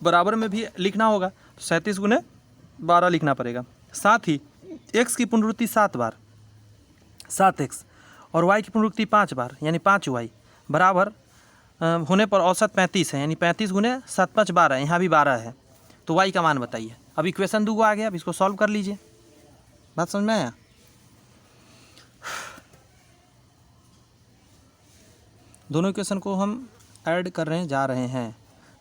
बराबर में भी लिखना होगा तो 37 गुने 12 लिखना पड़ेगा। साथ ही x की पुनरुक्ति 7 बार 7x और y की पुनरुक्ति 5 बार यानी 5y बराबर होने पर औसत 35 है, यानी 35 गुने 7 5 12, यहाँ भी 12 है, तो y का मान बताइए। अब इक्वेशन 2 आ गया, अब इसको सॉल्व कर लीजिए। बात समझ में आया? दोनों इक्वेशन को हम ऐड करने जा रहे हैं,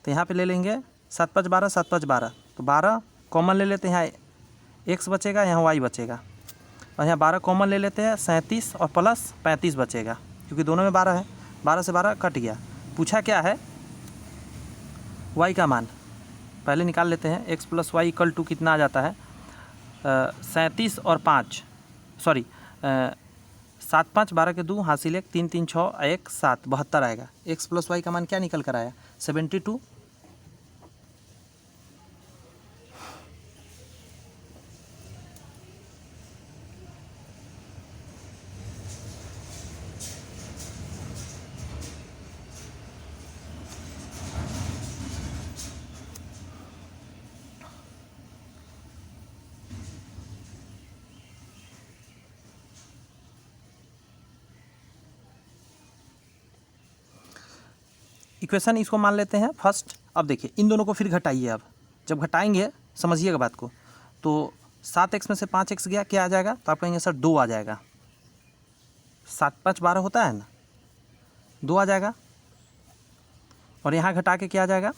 तो यहाँ पे ले लेंगे 7 5 12 7 5 12, तो 12 कॉमन ले लेते हैं, यहाँ x बचेगा, यहाँ y बचेगा, और यहाँ 12 कॉमन ले लेते हैं, 37 और प्लस 35 बचेगा, क्योंकि दोनों में 12 है, 12 से 12 कट गया। पूछा क्या है? y का मान पहले निकाल लेते हैं। x plus y equal to कितना आ जाता है? 37 और 5 सॉरी 7 5 12 के 2 हासिल 1 3 3 6 1 7 72 आएगा। x प्लस वाई का मान क्या निकल कर आया? 72। इक्वेशन इसको मान लेते हैं फर्स्ट। अब देखिए इन दोनों को फिर घटाइए। अब जब घटाएंगे समझिएगा बात को, तो 7x में से 5x गया, क्या आ जाएगा? तो आप कहेंगे सर 2 आ जाएगा। 7 5 12 होता है ना, 2 आ जाएगा। और यहाँ घटा के क्या आ जाएगा?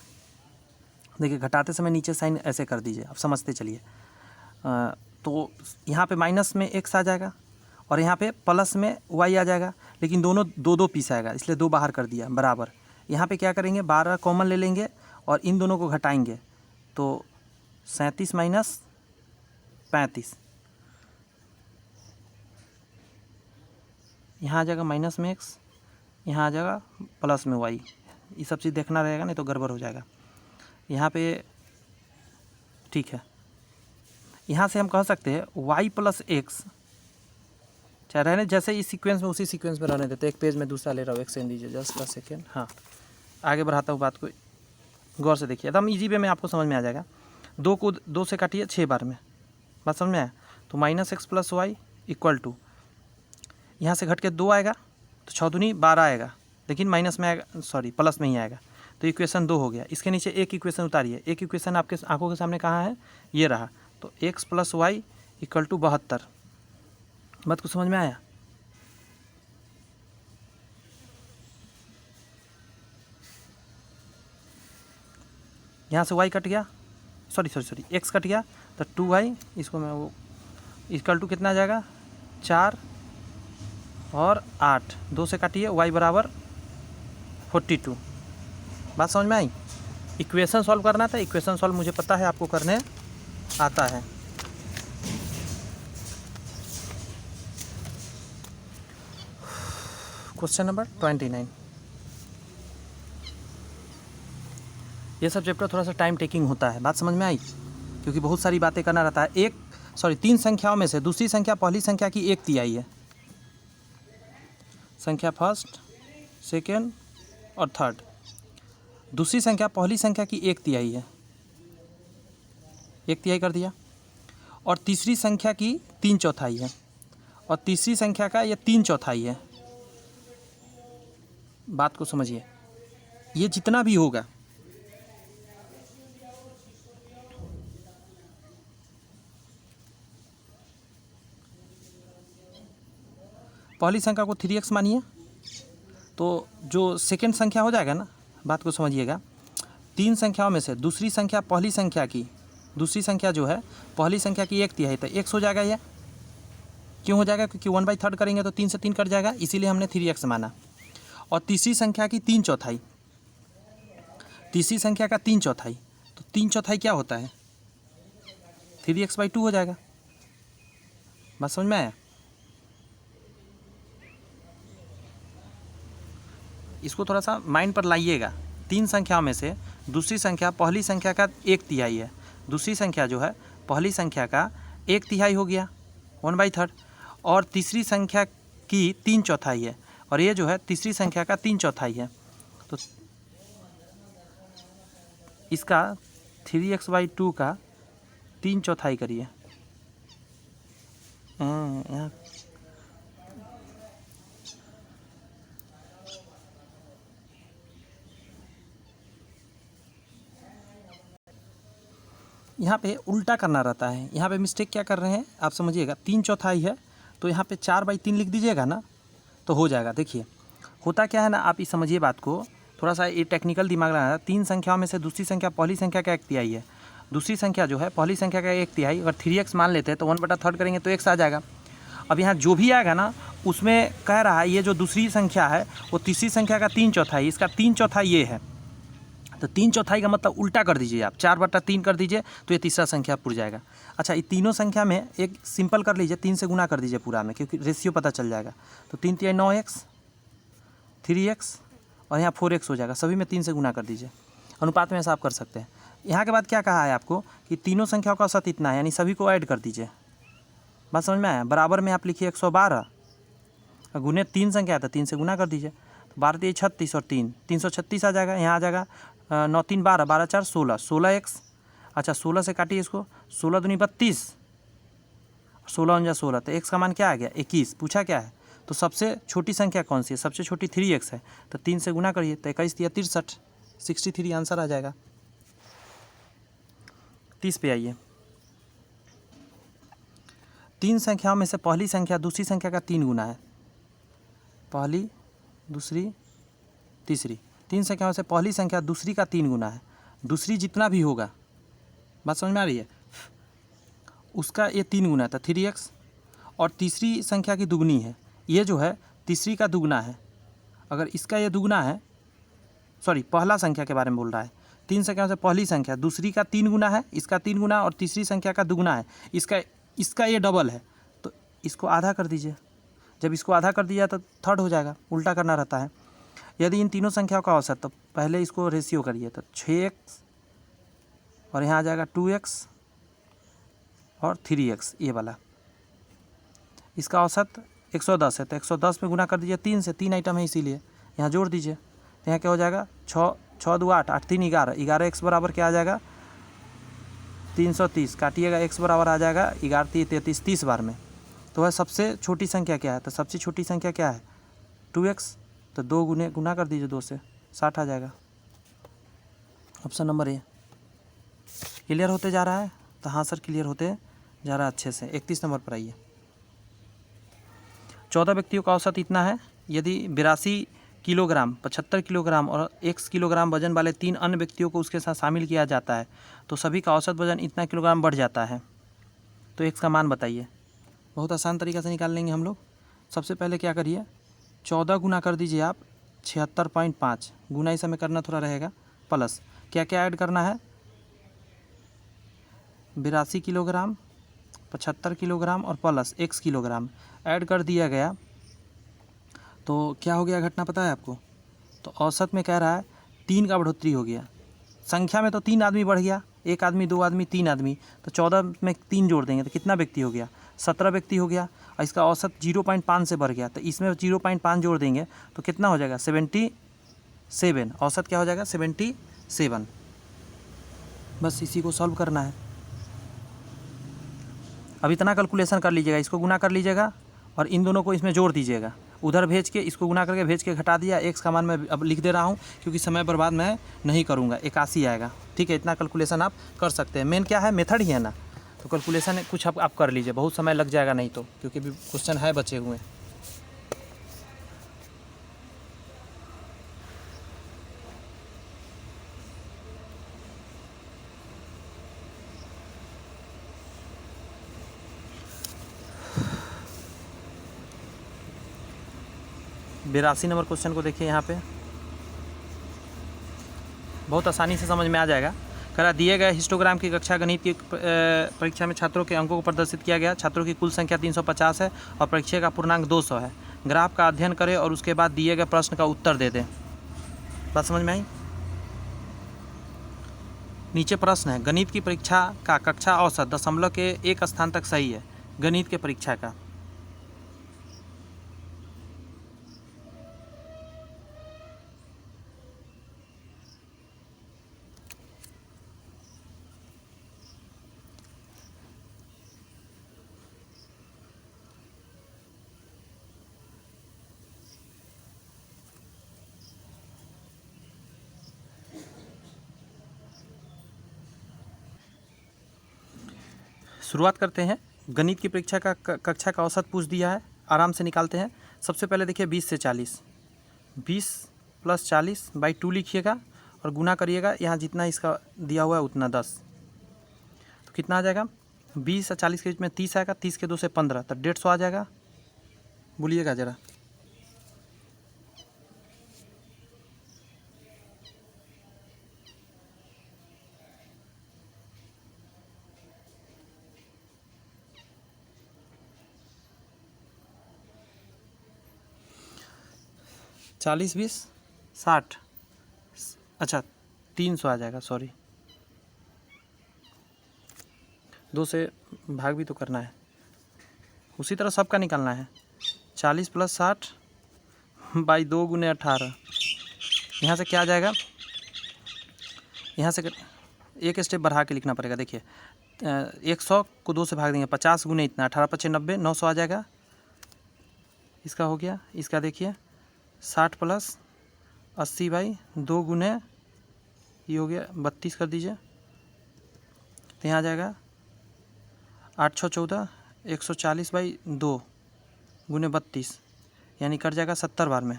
देखिए घटाते समय नीचे साइन ऐसे कर दीजिए, आप समझते चलिए। तो यहाँ पे माइनस में x आ जाएगा और यहाँ पे प्लस में y आ जाएगा, लेकिन दोनों 2 पीस आएगा, इसलिए 2 बाहर कर दिया बराबर। यहाँ पे क्या करेंगे? 12 कॉमन ले लेंगे और इन दोनों को घटाएंगे, तो 37 माइनस 35, यहाँ आ जाएगा माइनस में x, यहाँ आ जाएगा प्लस में y। ये सब चीज़ देखना रहेगा, नहीं तो गड़बड़ हो जाएगा। यहाँ पे ठीक है, यहाँ से हम कह सकते हैं y प्लस x, चाहे रहने जैसे इस सीक्वेंस में उसी सीक्वेंस में रहने देते। एक पेज में दूसरा ले रहा हूँ, एक्सचेंज दीजिए जस्ट अ सेकेंड। हाँ, आगे बढ़ाता हूँ बात को, गौर से देखिए, एकदम ईजी वे में आपको समझ में आ जाएगा। 2 को 2 से काटिए 6 बार में, बात समझ में आया? तो minus x plus y equal to, यहाँ से घट के 2 आएगा, तो 6 दूनी 12 आएगा, लेकिन माइनस में आएगा, सॉरी प्लस में ही आएगा, तो इक्वेशन 2 हो गया। इसके नीचे एक इक्वेशन उतारिए। एक इक्वेशन आपके आंखों के सामने कहाँ है? ये रहा। तो x plus y equal to 72। बात को समझ में आया? यहाँ से y कट गया, सॉरी x कट गया, तो 2y, इसको मैं वो इक्वल टू कितना आ जाएगा? 4 और 8, 2 से काटिए, y बराबर 42। बात समझ में आई? इक्वेशन सॉल्व करना था। इक्वेशन सॉल्व मुझे पता है आपको करने आता है। Question number 29। ये सब चैप्टर थोड़ा सा टाइम टेकिंग होता है, बात समझ में आई? क्योंकि बहुत सारी बातें करना रहता है। 3 संख्याओं में से दूसरी संख्या पहली संख्या की 1/3 है। संख्या फर्स्ट, सेकेंड और थर्ड। दूसरी संख्या पहली संख्या की 1/3 है, 1/3 कर दिया। और तीसरी संख्या की 3/4 है, और तीसरी संख्या का ये 3/4 है। बात को समझिए, ये जितना भी होगा पहली संख्या को 3x मानिए, तो जो सेकेंड संख्या हो जाएगा ना, बात को समझिएगा, 3 संख्याओं में से दूसरी संख्या पहली संख्या की दूसरी संख्या जो है पहली संख्या की 1/3 तो x हो जाएगा। ये क्यों हो जाएगा? क्योंकि 1/3 करेंगे तो 3 से 3 कट जाएगा, इसीलिए हमने 3x माना। और तीसरी संख्या की 3/4, तीसरी संख्या का 3/4, तो 3/4 क्या होता है? 3x/2 हो जाएगा। बात समझ में आया? इसको थोड़ा सा माइंड पर लाइएगा। 3 संख्याओं में से दूसरी संख्या पहली संख्या का 1/3 है, दूसरी संख्या जो है पहली संख्या का 1/3 हो गया 1/3, और तीसरी संख्या की 3/4 है, और ये जो है तीसरी संख्या का 3/4 है। तो इसका 3x/2 का 3/4 करिए। यहाँ पे उल्टा करना रहता है। यहाँ पे मिस्टेक क्या कर रहे हैं आप समझिएगा। 3/4 है तो यहाँ पे 4/3 लिख दीजिएगा ना, तो हो जाएगा। देखिए होता क्या है ना, आप इस समझिए बात को, थोड़ा सा ये टेक्निकल दिमाग लगाना है। 3 संख्याओं में से दूसरी संख्या पहली संख्या का 1/3 है, दूसरी संख्या जो है पहली संख्या का 1/3, अगर 3x मान लेते हैं तो 1/3 करेंगे तो x आ जाएगा। अब यहाँ जो भी आएगा ना उसमें कह रहा है ये जो दूसरी संख्या है वो तीसरी संख्या का 3/4, इसका 3/4 ये है, तो 3/4 का मतलब उल्टा कर दीजिए आप, 4/3 कर दीजिए तो ये तीसरा संख्या पुर जाएगा। अच्छा, ये तीनों संख्या में एक सिंपल कर लीजिए, 3 से गुना कर दीजिए पूरा में, क्योंकि रेशियो पता चल जाएगा। तो 3×3 9x, 3x और यहाँ 4x हो जाएगा, सभी में 3 से गुना कर दीजिए। अनुपात में ऐसा आप कर सकते हैं। यहाँ के बाद क्या कहा है आपको कि तीनों संख्याओं का औसत इतना है, यानी सभी को ऐड कर दीजिए। बात समझ में आया? बराबर में आप लिखिए 112, गुने 3 संख्या है तो 3 से गुना कर दीजिए, तो 12×3 36 और 3 336 आ जाएगा। यहाँ आ जाएगा 9×3 12, 12×4 16, 16x। अच्छा 16 से काटिए इसको, 16×2 32, 16×9 16, तो x का मान क्या आ गया? 21। पूछा क्या है? तो सबसे छोटी संख्या कौन सी है? सबसे छोटी 3x है, तो 3 से गुना करिए, तो 21 या 63, 63 आंसर आ जाएगा। 30 पे आइए। 3 संख्याओं में से पहली संख्या दूसरी संख्या का 3 गुना है, पहली दूसरी तीसरी, 3 संख्याओं से पहली संख्या दूसरी का 3 गुना है, दूसरी जितना भी होगा, बात समझ में आ रही है, उसका ये 3 गुना था 3x, और तीसरी संख्या की दुगनी है, ये जो है तीसरी का दुगना है, अगर इसका ये दुगना है, सॉरी पहला संख्या के बारे में बोल रहा है। 3 संख्याओं से पहली संख्या दूसरी का 3 गुना है, इसका 3 गुना, और तीसरी संख्या का दुगना है, इसका ये डबल है, तो इसको आधा कर दीजिए। जब इसको आधा कर दिया तो थर्ड हो जाएगा, उल्टा करना रहता है। यदि इन तीनों संख्याओं का औसत, तो पहले इसको रेशियो करिए, तो 6x और यहाँ आ जाएगा 2x और 3x, ये वाला। इसका औसत 110 है, तो 110 में गुना कर दीजिए 3 से, 3 आइटम है इसीलिए यहाँ जोड़ दीजिए, तो यहाँ क्या हो जाएगा 6 2 8 8 3 11, 11x बराबर क्या आ जाएगा 330, काटिएगा x बराबर आ जाएगा 11 3 33, 30 बार में। तो वह सबसे छोटी संख्या क्या है? तो सबसे छोटी संख्या क्या है? 2x, तो 2 गुना कर दीजिए 2 से, 60 आ जाएगा। Option number A. क्लियर होते जा रहा है? तो हाँ सर क्लियर होते जा रहा है अच्छे से। 31 नंबर पर आइए। 14 व्यक्तियों का औसत इतना है, यदि 82 किलोग्राम 75 किलोग्राम और 1 किलोग्राम वजन वाले 3 अन्य व्यक्तियों को उसके साथ शामिल किया जाता है तो सभी का औसत वजन इतना किलोग्राम बढ़ जाता है, तो x का मान बताइए। बहुत आसान तरीक़ा से निकाल लेंगे हम लोग। सबसे पहले क्या करिए, 14 गुना कर दीजिए आप 76.5, गुना इस समय करना थोड़ा रहेगा, प्लस क्या क्या ऐड करना है 82 किलोग्राम 75 किलोग्राम और प्लस 1 किलोग्राम ऐड कर दिया गया, तो क्या हो गया घटना पता है आपको? तो औसत में कह रहा है 3 का बढ़ोतरी हो गया। संख्या में तो 3 आदमी बढ़ गया, 1 आदमी 2 आदमी 3 आदमी, तो 14 में 3 जोड़ देंगे तो कितना व्यक्ति हो गया? 17 व्यक्ति हो गया। और इसका औसत 0.5 से बढ़ गया, तो इसमें 0.5 जोड़ देंगे तो कितना हो जाएगा 77। औसत क्या हो जाएगा 77। बस इसी को सॉल्व करना है। अब इतना कैलकुलेशन कर लीजिएगा, इसको गुना कर लीजिएगा और इन दोनों को इसमें जोड़ दीजिएगा, उधर भेज के इसको गुना करके भेज के घटा दिया। x का मान मैं अब लिख दे रहा हूँ क्योंकि समय बर्बाद मैं नहीं करूँगा। 81 आएगा, ठीक है। इतना कैलकुलेशन आप कर सकते हैं। मेन क्या है, मेथड ही है ना, तो कैलकुलेशन कुछ आप कर लीजिए, बहुत समय लग जाएगा नहीं तो, क्योंकि भी क्वेश्चन है बचे हुए। 82 नंबर क्वेश्चन को देखिए। यहाँ पे बहुत आसानी से समझ में आ जाएगा। करा दिए गए हिस्टोग्राम की कक्षा गणित की परीक्षा में छात्रों के अंकों को प्रदर्शित किया गया। छात्रों की कुल संख्या 350 है और परीक्षा का पूर्णांक 200 है। ग्राफ का अध्ययन करें और उसके बाद दिए गए प्रश्न का उत्तर दे दें। बात समझ में आई? नीचे प्रश्न है, गणित की परीक्षा का कक्षा औसत दशमलव के 1 स्थान तक सही है। गणित के परीक्षा का शुरुआत करते हैं। गणित की परीक्षा का कक्षा का औसत पूछ दिया है, आराम से निकालते हैं। सबसे पहले देखिए 20 से 40, 20 + 40/2 लिखिएगा और गुना करिएगा। यहाँ जितना इसका दिया हुआ है उतना 10, तो कितना आ जाएगा? 20 और 40 के बीच में 30 आएगा, 30 के 2 से 15, तो 150 आ जाएगा। बोलिएगा ज़रा। चालीस 20 60, अच्छा 300 आ जाएगा, सॉरी 2 से भाग भी तो करना है, उसी तरह सबका निकालना है। 40 + 60/2 × 18, यहाँ से क्या आ जाएगा? यहाँ से एक स्टेप बढ़ा के लिखना पड़ेगा। देखिए 100 को 2 से भाग देंगे, 50 × इतना, 18 × 5 = 90, 900 आ जाएगा। इसका हो गया। इसका देखिए 60 + 80/2 × ये हो गया 32 कर दीजिए, तो यहाँ आ जाएगा 8 × 6 = 14, 140/2 × 32, यानी कट जाएगा 70 बार में।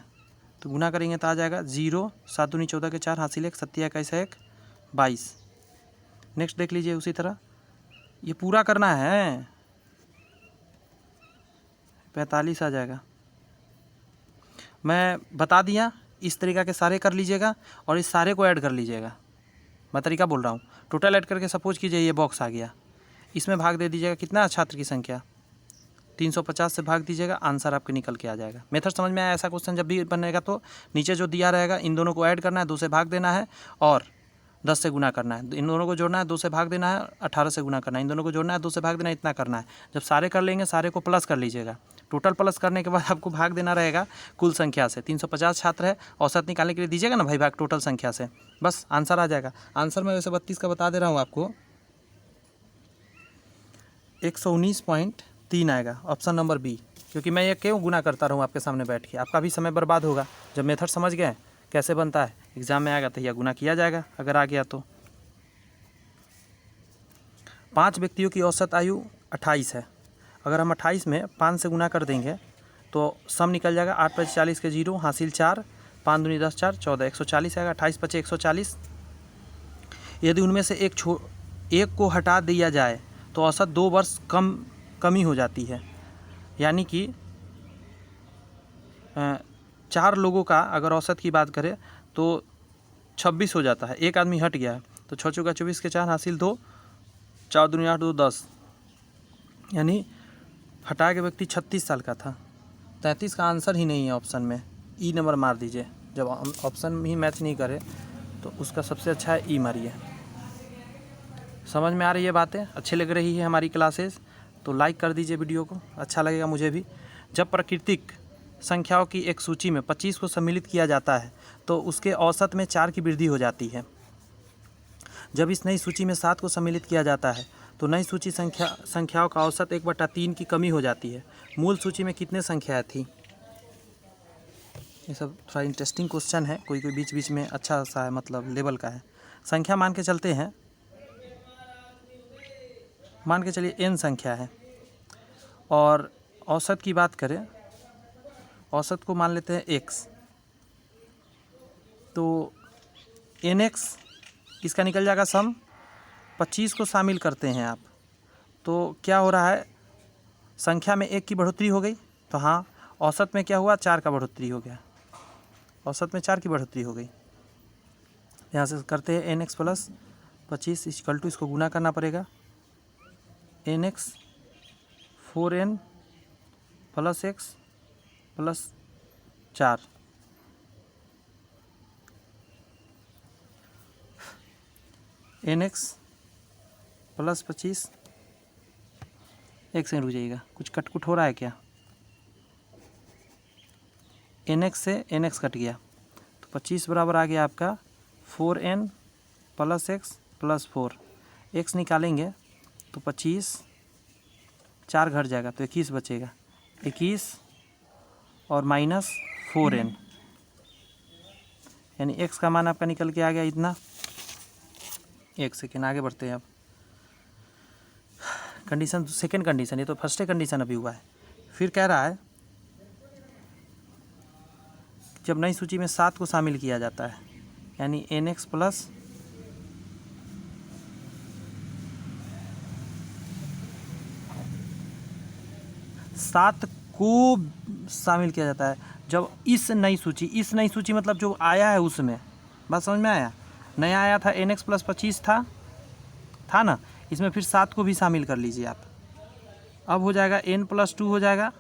तो गुना करेंगे तो आ जाएगा 0, 7 दूनी 14 के 4, हासिल 1, 7 21 1, 22। नेक्स्ट देख लीजिए उसी तरह, ये पूरा करना है। 45 आ जाएगा। मैं बता दिया, इस तरीक़ा के सारे कर लीजिएगा और इस सारे को ऐड कर लीजिएगा। मैं तरीका बोल रहा हूँ। टोटल ऐड करके सपोज कीजिए ये बॉक्स आ गया, इसमें भाग दे दीजिएगा। कितना छात्र की संख्या? 350 से भाग दीजिएगा, आंसर आपके निकल के आ जाएगा। मेथड समझ में आया? ऐसा क्वेश्चन जब भी बनेगा तो नीचे जो दिया रहेगा इन दोनों को ऐड करना है, 2 से भाग देना है और 10 से गुना करना है। इन दोनों को जोड़ना है, 2 से भाग देना है, 18 से गुना करना है। इन दोनों को जोड़ना है, 2 से भाग देना है, इतना करना है। जब सारे कर लेंगे सारे को प्लस कर लीजिएगा। टोटल प्लस करने के बाद आपको भाग देना रहेगा कुल संख्या से। 350 छात्र है, औसत निकालने के लिए दीजिएगा ना भाई भाग टोटल संख्या से, बस आंसर आ जाएगा। आंसर मैं वैसे 32 का बता दे रहा हूँ आपको, 119.3 आएगा, ऑप्शन नंबर बी। क्योंकि मैं ये क्यों गुना करता रहूँ आपके सामने बैठ के, आपका भी समय बर्बाद होगा। जब मेथड समझ गए कैसे बनता है, एग्जाम में आएगा तो यह गुना किया जाएगा अगर आ गया तो। 5 व्यक्तियों की औसत आयु 28 है। अगर हम 28 में 5 से गुना कर देंगे तो सम निकल जाएगा। 8 × 5 = 40 के 0, हासिल 4, 5 दूनी 10 4 14, 140 आएगा। 28 × 5 = 140। यदि उनमें से एक को हटा दिया जाए तो औसत 2 वर्ष कमी हो जाती है। यानी कि 4 लोगों का अगर औसत की बात करें तो 26 हो जाता है। एक आदमी हट गया है तो 6 × 4 = 24 के 4, हासिल 2, 4 दूनी 8 2 10, यानी हटाया गया व्यक्ति 36 साल का था। 33 का आंसर ही नहीं है ऑप्शन में, ई नंबर मार दीजिए। जब ऑप्शन ही मैच नहीं करे तो उसका सबसे अच्छा है ई मारिए। समझ में आ रही है बातें? अच्छी लग रही है हमारी क्लासेस तो लाइक कर दीजिए वीडियो को, अच्छा लगेगा मुझे भी। जब प्राकृतिक संख्याओं की एक सूची में 25 को सम्मिलित किया जाता है तो उसके औसत में 4 की वृद्धि हो जाती है। जब इस नई सूची में 7 को सम्मिलित किया जाता है तो नई सूची संख्याओं का औसत 1/3 की कमी हो जाती है। मूल सूची में कितने संख्याएं थी? ये सब थोड़ा इंटरेस्टिंग क्वेश्चन है, कोई बीच बीच में अच्छा सा है, मतलब लेवल का है। संख्या मान के चलते हैं, मान के चलिए n संख्या है और औसत की बात करें, औसत को मान लेते हैं x, तो nx इसका निकल जाएगा सम। 25 को शामिल करते हैं आप तो क्या हो रहा है, संख्या में 1 की बढ़ोतरी हो गई तो हाँ, औसत में क्या हुआ, 4 का बढ़ोतरी हो गया, औसत में 4 की बढ़ोतरी हो गई। यहाँ से करते हैं nx प्लस 25 इक्वल टू, इसको गुना करना पड़ेगा, nx 4n plus x plus 4, nx plus 25, एक से रुक जाइएगा, कुछ कटकुट हो रहा है क्या, nx से nx कट गया तो 25 बराबर आ गया आपका 4n plus x plus 4, x निकालेंगे तो 25, 4 घट जाएगा तो 21 बचेगा, 21 और माइनस 4n, यानी x का मान आपका निकल के आ गया इतना। एक सेकेंड आगे बढ़ते हैं अब, कंडीशन सेकेंड कंडीशन, ये तो फर्स्ट कंडीशन अभी हुआ है। फिर कह रहा है जब नई सूची में 7 को शामिल किया जाता है, यानी nx प्लस 7 को शामिल किया जाता है जब इस नई सूची मतलब जो आया है उसमें, बात समझ में आया, नया आया था nx प्लस 25 था ना, इसमें फिर 7 को भी शामिल कर लीजिए आप, अब हो जाएगा n प्लस 2 हो जाएगा,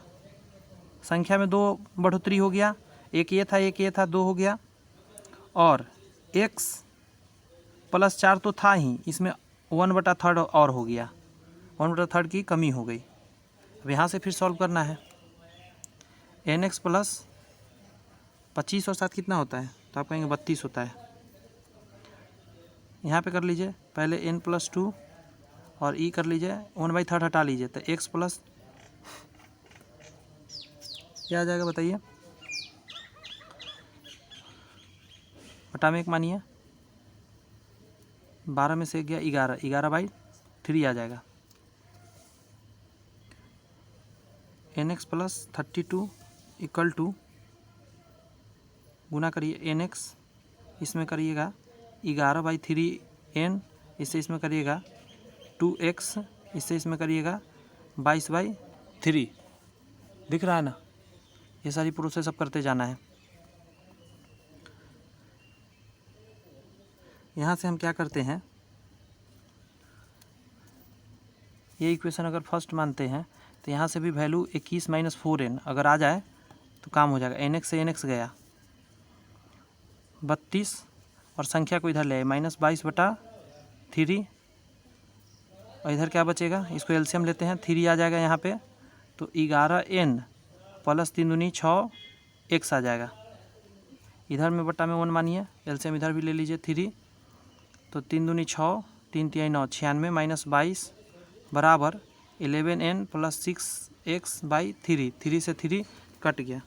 संख्या में 2 बढ़ोतरी हो गया, एक ये था 2 हो गया, और x प्लस 4 तो था ही, इसमें 1/3 और हो गया, 1/3 की कमी हो गई। अब यहाँ से फिर सॉल्व करना है, nx प्लस 25 और 7 कितना होता है, तो आप कहेंगे 32 होता है। यहाँ पे कर लीजिए पहले n प्लस 2 और e कर लीजिए, 1/3 हटा लीजिए तो x प्लस क्या आ जाएगा बताइए, बटा में 1 मानिए, 12 में से गया 11, 11/3 आ जाएगा, nx प्लस 32 इक्वल टू, गुना करिए nx, इसमें करिएगा 11/3n, इससे इसमें करिएगा 2x, इससे इसमें करिएगा 22/3, दिख रहा है ना, ये सारी प्रोसेस अब करते जाना है। यहाँ से हम क्या करते हैं, ये इक्वेशन अगर फर्स्ट मानते हैं तो यहाँ से भी वैल्यू 21 माइनस 4n अगर आ जाए तो काम हो जाएगा, nx से nx गया 32 और संख्या को इधर ले आए -22/3, और इधर क्या बचेगा, इसको एलसीएम लेते हैं, 3 आ जाएगा यहाँ पे, तो 11n प्लस 3 दूनी 6 x आ जाएगा, इधर में बटा में 1 मानिए, एलसीएम इधर भी ले लीजिए 3, तो 3 दूनी 6, 3 तिहाई 9, 96 माइनस 22 बराबर 11n प्लस 6x/3, 3 से 3 कट गया।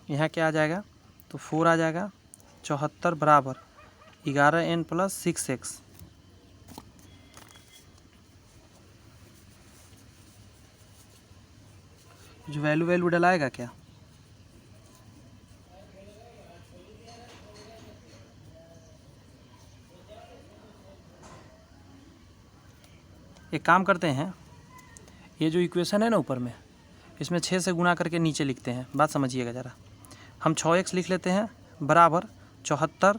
यहाँ क्या आ जाएगा, तो 4 आ जाएगा, 74 बराबर 11n प्लस 6x, जो वैल्यू डलाएगा क्या, एक काम करते हैं, ये जो इक्वेशन है ना ऊपर में, इसमें 6 से गुना करके नीचे लिखते हैं, बात समझिएगा ज़रा, हम 6x लिख लेते हैं बराबर 74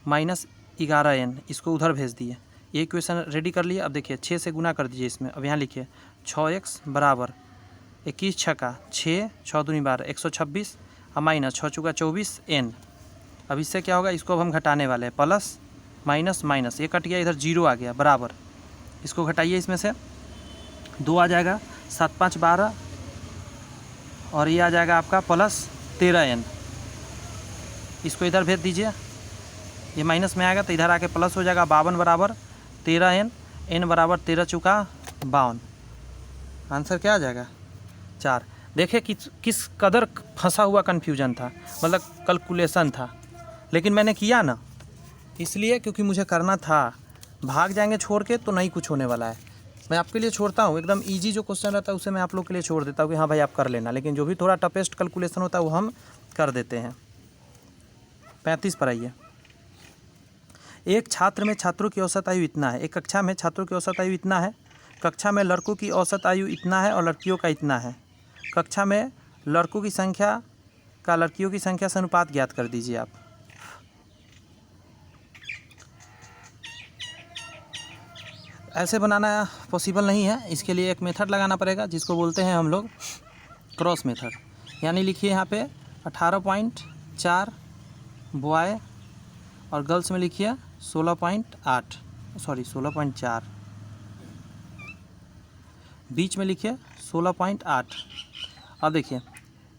माइनस 11n, इसको उधर भेज दिए, ये इक्वेशन रेडी कर लिए। अब देखिए 6 से गुना कर दीजिए इसमें, अब यहाँ लिखिए 6x बराबर 21 छक्का 6, 6 दूनी 12, 126 और माइनस 6 चौका 24 n। अब इससे क्या होगा, इसको अब हम घटाने वाले हैं, प्लस माइनस माइनस, ये कट गया, इधर 0 आ गया बराबर, इसको घटाइए, इसमें से 2 आ जाएगा, 7 5 12, और ये आ जाएगा आपका प्लस 13n, इसको इधर भेज दीजिए, ये माइनस में आएगा तो इधर आके प्लस हो जाएगा, 52 बराबर 13n, n बराबर 13 चौका 52, आंसर क्या आ जाएगा 4। देखिए किस कदर फंसा हुआ कन्फ्यूजन था, मतलब कैलकुलेशन था, लेकिन मैंने किया ना इसलिए क्योंकि मुझे करना था, भाग जाएंगे छोड़ के तो नहीं कुछ होने वाला है, मैं आपके लिए छोड़ता हूँ, एकदम इजी जो क्वेश्चन रहता है उसे मैं आप लोग के लिए छोड़ देता हूँ कि हाँ भाई आप कर लेना, लेकिन जो भी थोड़ा टफेस्ट कैलकुलेशन होता है वो हम कर देते हैं। 35 पर आइए। एक छात्र में छात्रों की औसत आयु इतना है, एक कक्षा में छात्रों की औसत आयु इतना है, कक्षा में लड़कों की औसत आयु इतना है और लड़कियों का इतना है। कक्षा में लड़कों की संख्या का लड़कियों की संख्या से अनुपात ज्ञात कर दीजिए आप। ऐसे बनाना पॉसिबल नहीं है, इसके लिए एक मेथड लगाना पड़ेगा जिसको बोलते हैं हम लोग क्रॉस मेथड। यानी लिखिए यहाँ पे 18.4 बॉय और गर्ल्स में लिखिए 16.4, बीच में लिखिए 16.8। अब देखिए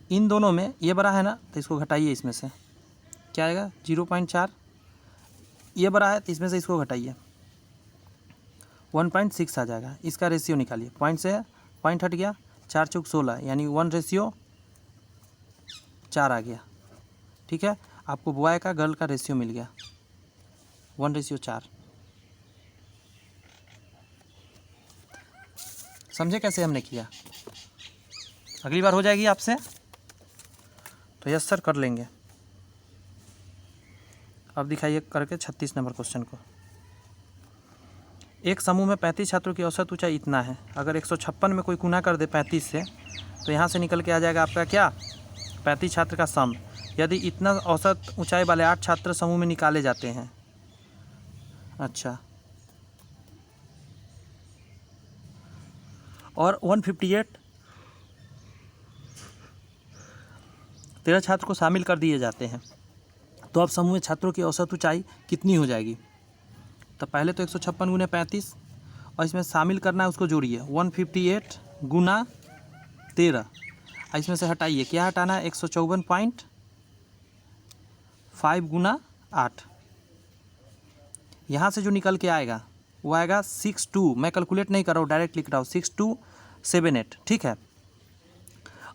इन दोनों में ये बड़ा है ना, तो इसको घटाइए, इसमें से क्या आएगा 0.4, ये बड़ा है तो इसमें से इसको घटाइए 1.6 आ जाएगा। इसका रेशियो निकालिए, पॉइंट से पॉइंट हट गया, 4 चौक 16 यानी 1:4 आ गया। ठीक है, आपको बॉय का गर्ल का रेशियो मिल गया 1:4। समझे कैसे हमने किया? अगली बार हो जाएगी आपसे तो यस सर कर लेंगे। अब दिखाइए करके 36 नंबर क्वेश्चन को। एक समूह में 35 छात्रों की औसत ऊंचाई इतना है। अगर 156 में कोई गुना कर दे 35 से तो यहाँ से निकल के आ जाएगा आपका क्या, 35 छात्र का सम। यदि इतना औसत ऊंचाई वाले 8 छात्र समूह में निकाले जाते हैं। अच्छा, और 158 13 छात्र को शामिल कर दिए जाते हैं, तो अब समूह में छात्रों की औसत ऊंचाई कितनी हो जाएगी? तो पहले तो 156 गुने 35 और इसमें शामिल करना है, उसको जोड़िए 158 गुना 13, इसमें से हटाइए, क्या हटाना है 154.5 गुना 8। यहाँ से जो निकल के आएगा वो आएगा 62, मैं कैलकुलेट नहीं कर रहा हूँ, डायरेक्ट लिख रहा हूँ 6278। ठीक है,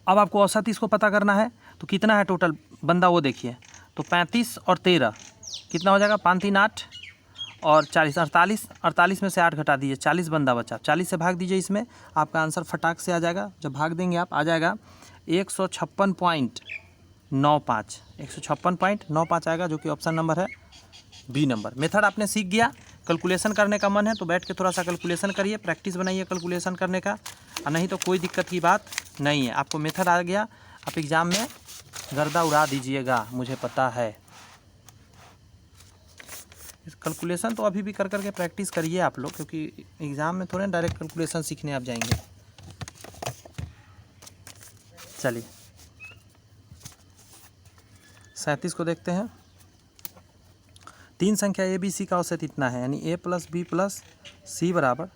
अब आपको औसत इसको पता करना है, तो कितना है टोटल बंदा वो देखिए। तो 35 और 13 कितना हो जाएगा, 5 3 8 और 40 48 में से 8 घटा दीजिए, 40 बंदा बचा, 40 से भाग दीजिए, इसमें आपका आंसर फटाक से आ जाएगा। जब भाग देंगे आप आ जाएगा 156.95, 156.95 आएगा, जो कि ऑप्शन नंबर है बी नंबर। मेथड आपने सीख गया। कैलकुलेशन करने का मन है तो बैठ के थोड़ा सा कैलकुलेशन करिए, प्रैक्टिस बनाइए कैलकुलेशन करने का, और नहीं तो कोई दिक्कत की बात नहीं है। आपको मेथड आ गया, आप एग्ज़ाम में गर्दा उड़ा दीजिएगा, मुझे पता है। कैलकुलेशन तो अभी भी कर करके प्रैक्टिस करिए आप लोग, क्योंकि एग्ज़ाम में थोड़े डायरेक्ट कैलकुलेशन सीखने आप जाएंगे। चलिए 37 को देखते हैं। 3 संख्या ए बी सी का औसत इतना है, यानी a + b + c बराबर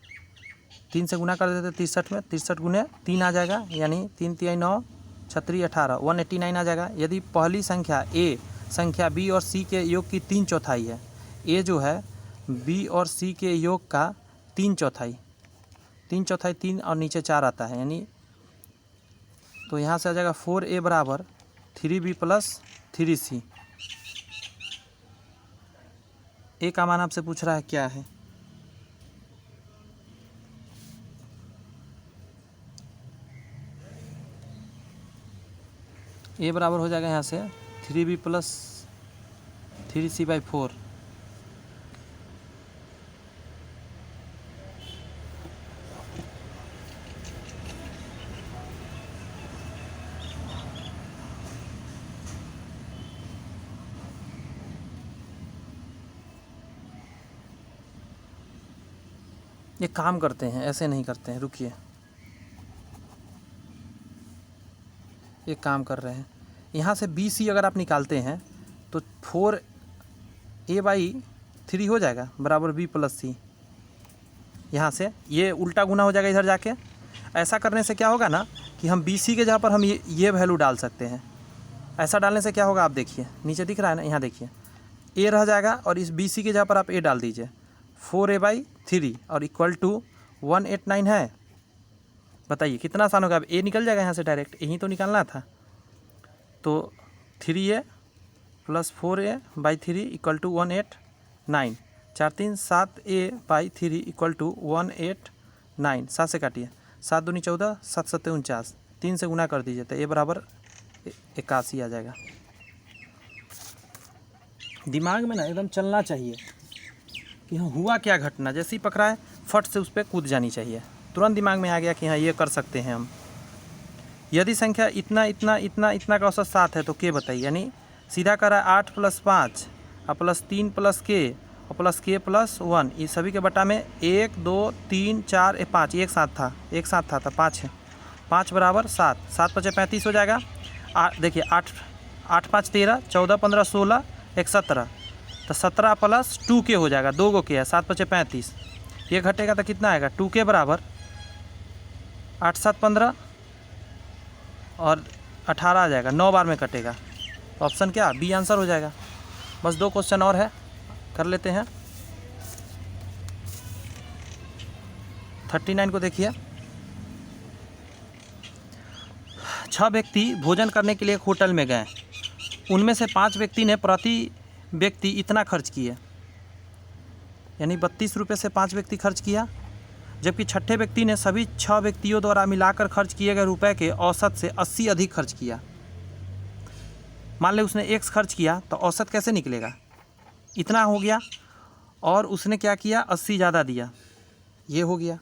3 से गुना कर देते 63 में, 63 गुने 3 आ जाएगा, यानी 3 3 9 36 18 189 आ जाएगा। यदि पहली संख्या a संख्या b और c के योग की 3/4 है, a जो है b और c के योग का 3/4, 3/4 3 और नीचे 4 आता है, यानी तो यहाँ से आ जाएगा 4a बराबर 3b + 3c। ए का मान आपसे पूछ रहा है क्या है? ए बराबर हो जाएगा यहाँ से 3b + 3c/4। एक काम करते हैं, ऐसे नहीं करते हैं, रुकिए, एक काम कर रहे हैं। यहाँ से बी सी अगर आप निकालते हैं तो 4a/3 हो जाएगा बराबर b + c। यहाँ से ये उल्टा गुना हो जाएगा इधर जाके। ऐसा करने से क्या होगा ना कि हम बी सी के जगह पर हम ये वैल्यू डाल सकते हैं। ऐसा डालने से क्या होगा आप देखिए, नीचे दिख रहा है ना, यहाँ देखिए a रह जाएगा और इस बी सी के जगह पर आप a डाल दीजिए, 4a/3 और इक्वल टू 189 है। बताइए कितना आसान होगा। अब a निकल जाएगा यहाँ से डायरेक्ट, यहीं तो निकालना था। तो 3a + 4a/3 equal to 189, 4 3 7a/3 equal to 189। 9, 7 से काटिए, 7 दूनी 14, 7 सत्ते 49, 3 से गुना कर दीजिए तो ए बराबर 81 आ जाएगा। दिमाग में ना एकदम चलना चाहिए कि हाँ हुआ क्या घटना, जैसे ही पकड़ा है फट से उस पर कूद जानी चाहिए, तुरंत दिमाग में आ गया कि हाँ ये कर सकते हैं हम। यदि संख्या इतना इतना इतना इतना का औसत 7 है तो के बताइए, यानी सीधा कर रहा है 8 + 5 और +3 + k और +k + 1, ये सभी के बटा में 1 2 3 4 5, एक साथ था तो 5 है, 5 बराबर 7, 7 × 5 = 35 हो जाएगा। देखिए 8 8 5 13, 14 15 16 1 17, तो 17 + 2k हो जाएगा, 2 गो के है, 7 × 5 = 35, ये घटेगा तो कितना आएगा 2k बराबर 8 7 15 और 18 आ जाएगा, 9 बार में कटेगा, तो ऑप्शन क्या बी आंसर हो जाएगा। बस 2 क्वेश्चन और है, कर लेते हैं। 39 को देखिए, 6 व्यक्ति भोजन करने के लिए एक होटल में गए, उनमें से 5 व्यक्ति ने प्रति व्यक्ति इतना खर्च किए, यानी 32 रुपये से 5 व्यक्ति खर्च किया, जबकि छठे व्यक्ति ने सभी 6 व्यक्तियों द्वारा मिलाकर खर्च किए गए रुपए के औसत से 80 अधिक खर्च किया। मान ले उसने x खर्च किया तो औसत कैसे निकलेगा, इतना हो गया और उसने क्या किया 80 ज़्यादा दिया, ये हो गया।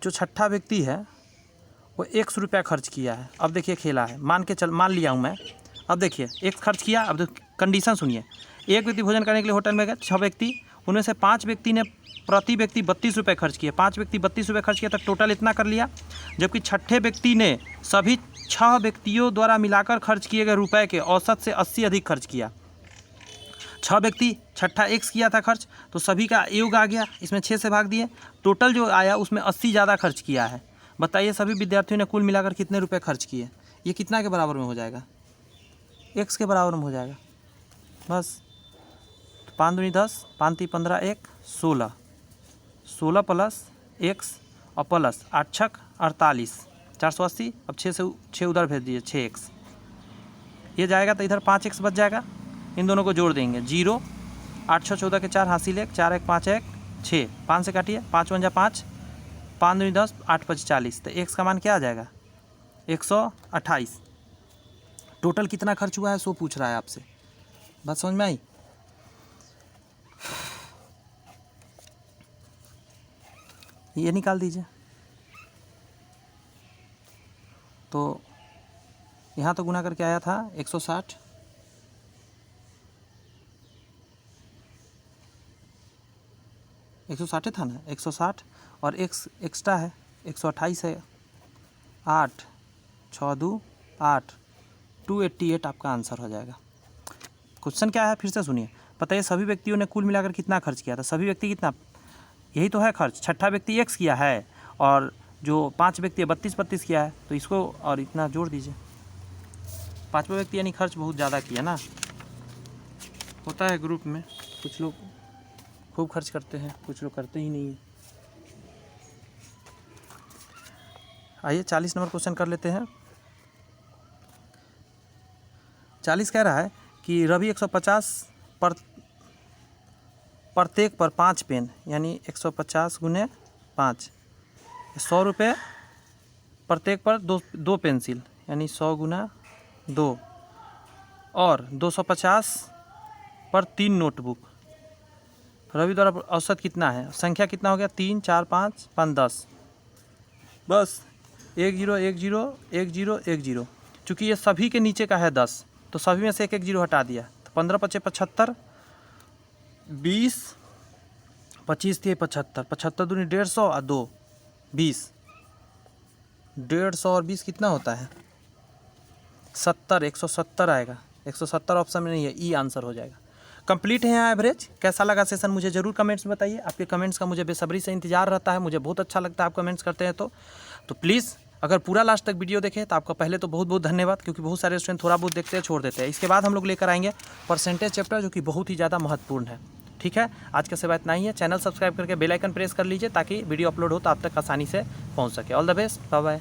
जो छठा व्यक्ति है वो 100 रुपया खर्च किया है। अब देखिए खेला है, मान लिया हूँ मैं। अब देखिए x खर्च किया, अब कंडीशन सुनिए, एक व्यक्ति भोजन करने के लिए होटल में गए, 6 व्यक्ति, उनमें से 5 व्यक्ति ने प्रति व्यक्ति 32 रुपये खर्च किए, 5 व्यक्ति 32 रुपये खर्च किया तो टोटल इतना कर लिया, जबकि छठे व्यक्ति ने सभी 6 व्यक्तियों द्वारा मिलाकर खर्च किए गए रुपए के औसत से 80 अधिक खर्च किया। 6 व्यक्ति, छठा x किया था खर्च, तो सभी का योग आ गया, इसमें 6 से भाग दिए, टोटल जो आया उसमें 80 ज़्यादा खर्च किया है। बताइए सभी विद्यार्थियों ने कुल मिलाकर कितने रुपए खर्च किए, ये कितना के बराबर में हो जाएगा, x के बराबर में हो जाएगा। बस 5 दूनी 10, 5 × 3 = 15, 1 16, 16 + x और प्लस 8 × 6 = 48, 480, अब 6 से 6 उधर भेज दीजिए, 6x ये जाएगा तो इधर 5x बच जाएगा, इन दोनों को जोड़ देंगे 0, 8 6 14 के 4 हासिल 1, 4 1 5 1 6, 5 से काटिए, 5 × 1 = 5, 5 दूनी 10, 8 × 5 = 40, तो x का मान क्या आ जाएगा 128। टोटल कितना खर्च हुआ है सो पूछ रहा है आपसे, बात समझ में आई। ये निकाल दीजिए, तो यहाँ तो गुना करके आया था 160, था ना 160 और x एक्स्ट्रा है 128 है, 8 6 2 8, 288 आपका आंसर हो जाएगा। क्वेश्चन क्या है फिर से सुनिए, बताइए सभी व्यक्तियों ने कुल मिलाकर कितना खर्च किया था, सभी व्यक्ति कितना, यही तो है खर्च, छठा व्यक्ति x किया है और जो 5 व्यक्ति 32 किया है, तो इसको और इतना जोड़ दीजिए, 5वां व्यक्ति यानी खर्च बहुत ज़्यादा किया ना, होता है ग्रुप में, कुछ लोग खूब खर्च करते हैं, कुछ लोग करते ही नहीं हैं। आइए 40 नंबर क्वेश्चन कर लेते हैं। 40 कह रहा है कि रवि 150 पर प्रत्येक पर 5 पेन, यानी 150 × 5, 100 रुपये प्रत्येक पर 2 पेंसिल, यानी 100 × 2, और 250 पर 3 नोटबुक। रवि द्वारा औसत कितना है, संख्या कितना हो गया 3 4 5 5 10, बस 1 0 1 0 1 0 1 0, चूँकि ये सभी के नीचे का है 10 तो सभी में से 1 1 0 हटा दिया, तो 15 × 5 = 75, 20 25 × 75, 75 दूनी 150 और 2 20, 150 और 20 कितना होता है 70, 170 आएगा, 170 ऑप्शन में नहीं है, ई आंसर हो जाएगा। कंप्लीट है यहाँ एवरेज। कैसा लगा सेशन मुझे ज़रूर कमेंट्स में बताइए, आपके कमेंट्स का मुझे बेसब्री से इंतजार रहता है, मुझे बहुत अच्छा लगता है आप कमेंट्स करते हैं तो प्लीज़ अगर पूरा लास्ट तक वीडियो देखें तो आपका पहले तो बहुत बहुत धन्यवाद, क्योंकि बहुत सारे स्टूडेंट थोड़ा बहुत देखते हैं छोड़ देते हैं। इसके बाद हम लोग लेकर आएंगे परसेंटेज चैप्टर, जो कि बहुत ही ज़्यादा महत्वपूर्ण है। ठीक है, आज का सेवा इतना ही है। चैनल सब्सक्राइब करके बेल आइकन प्रेस कर लीजिए ताकि वीडियो अपलोड हो तो आप तक आसानी से पहुँच सके। All the best, bye bye.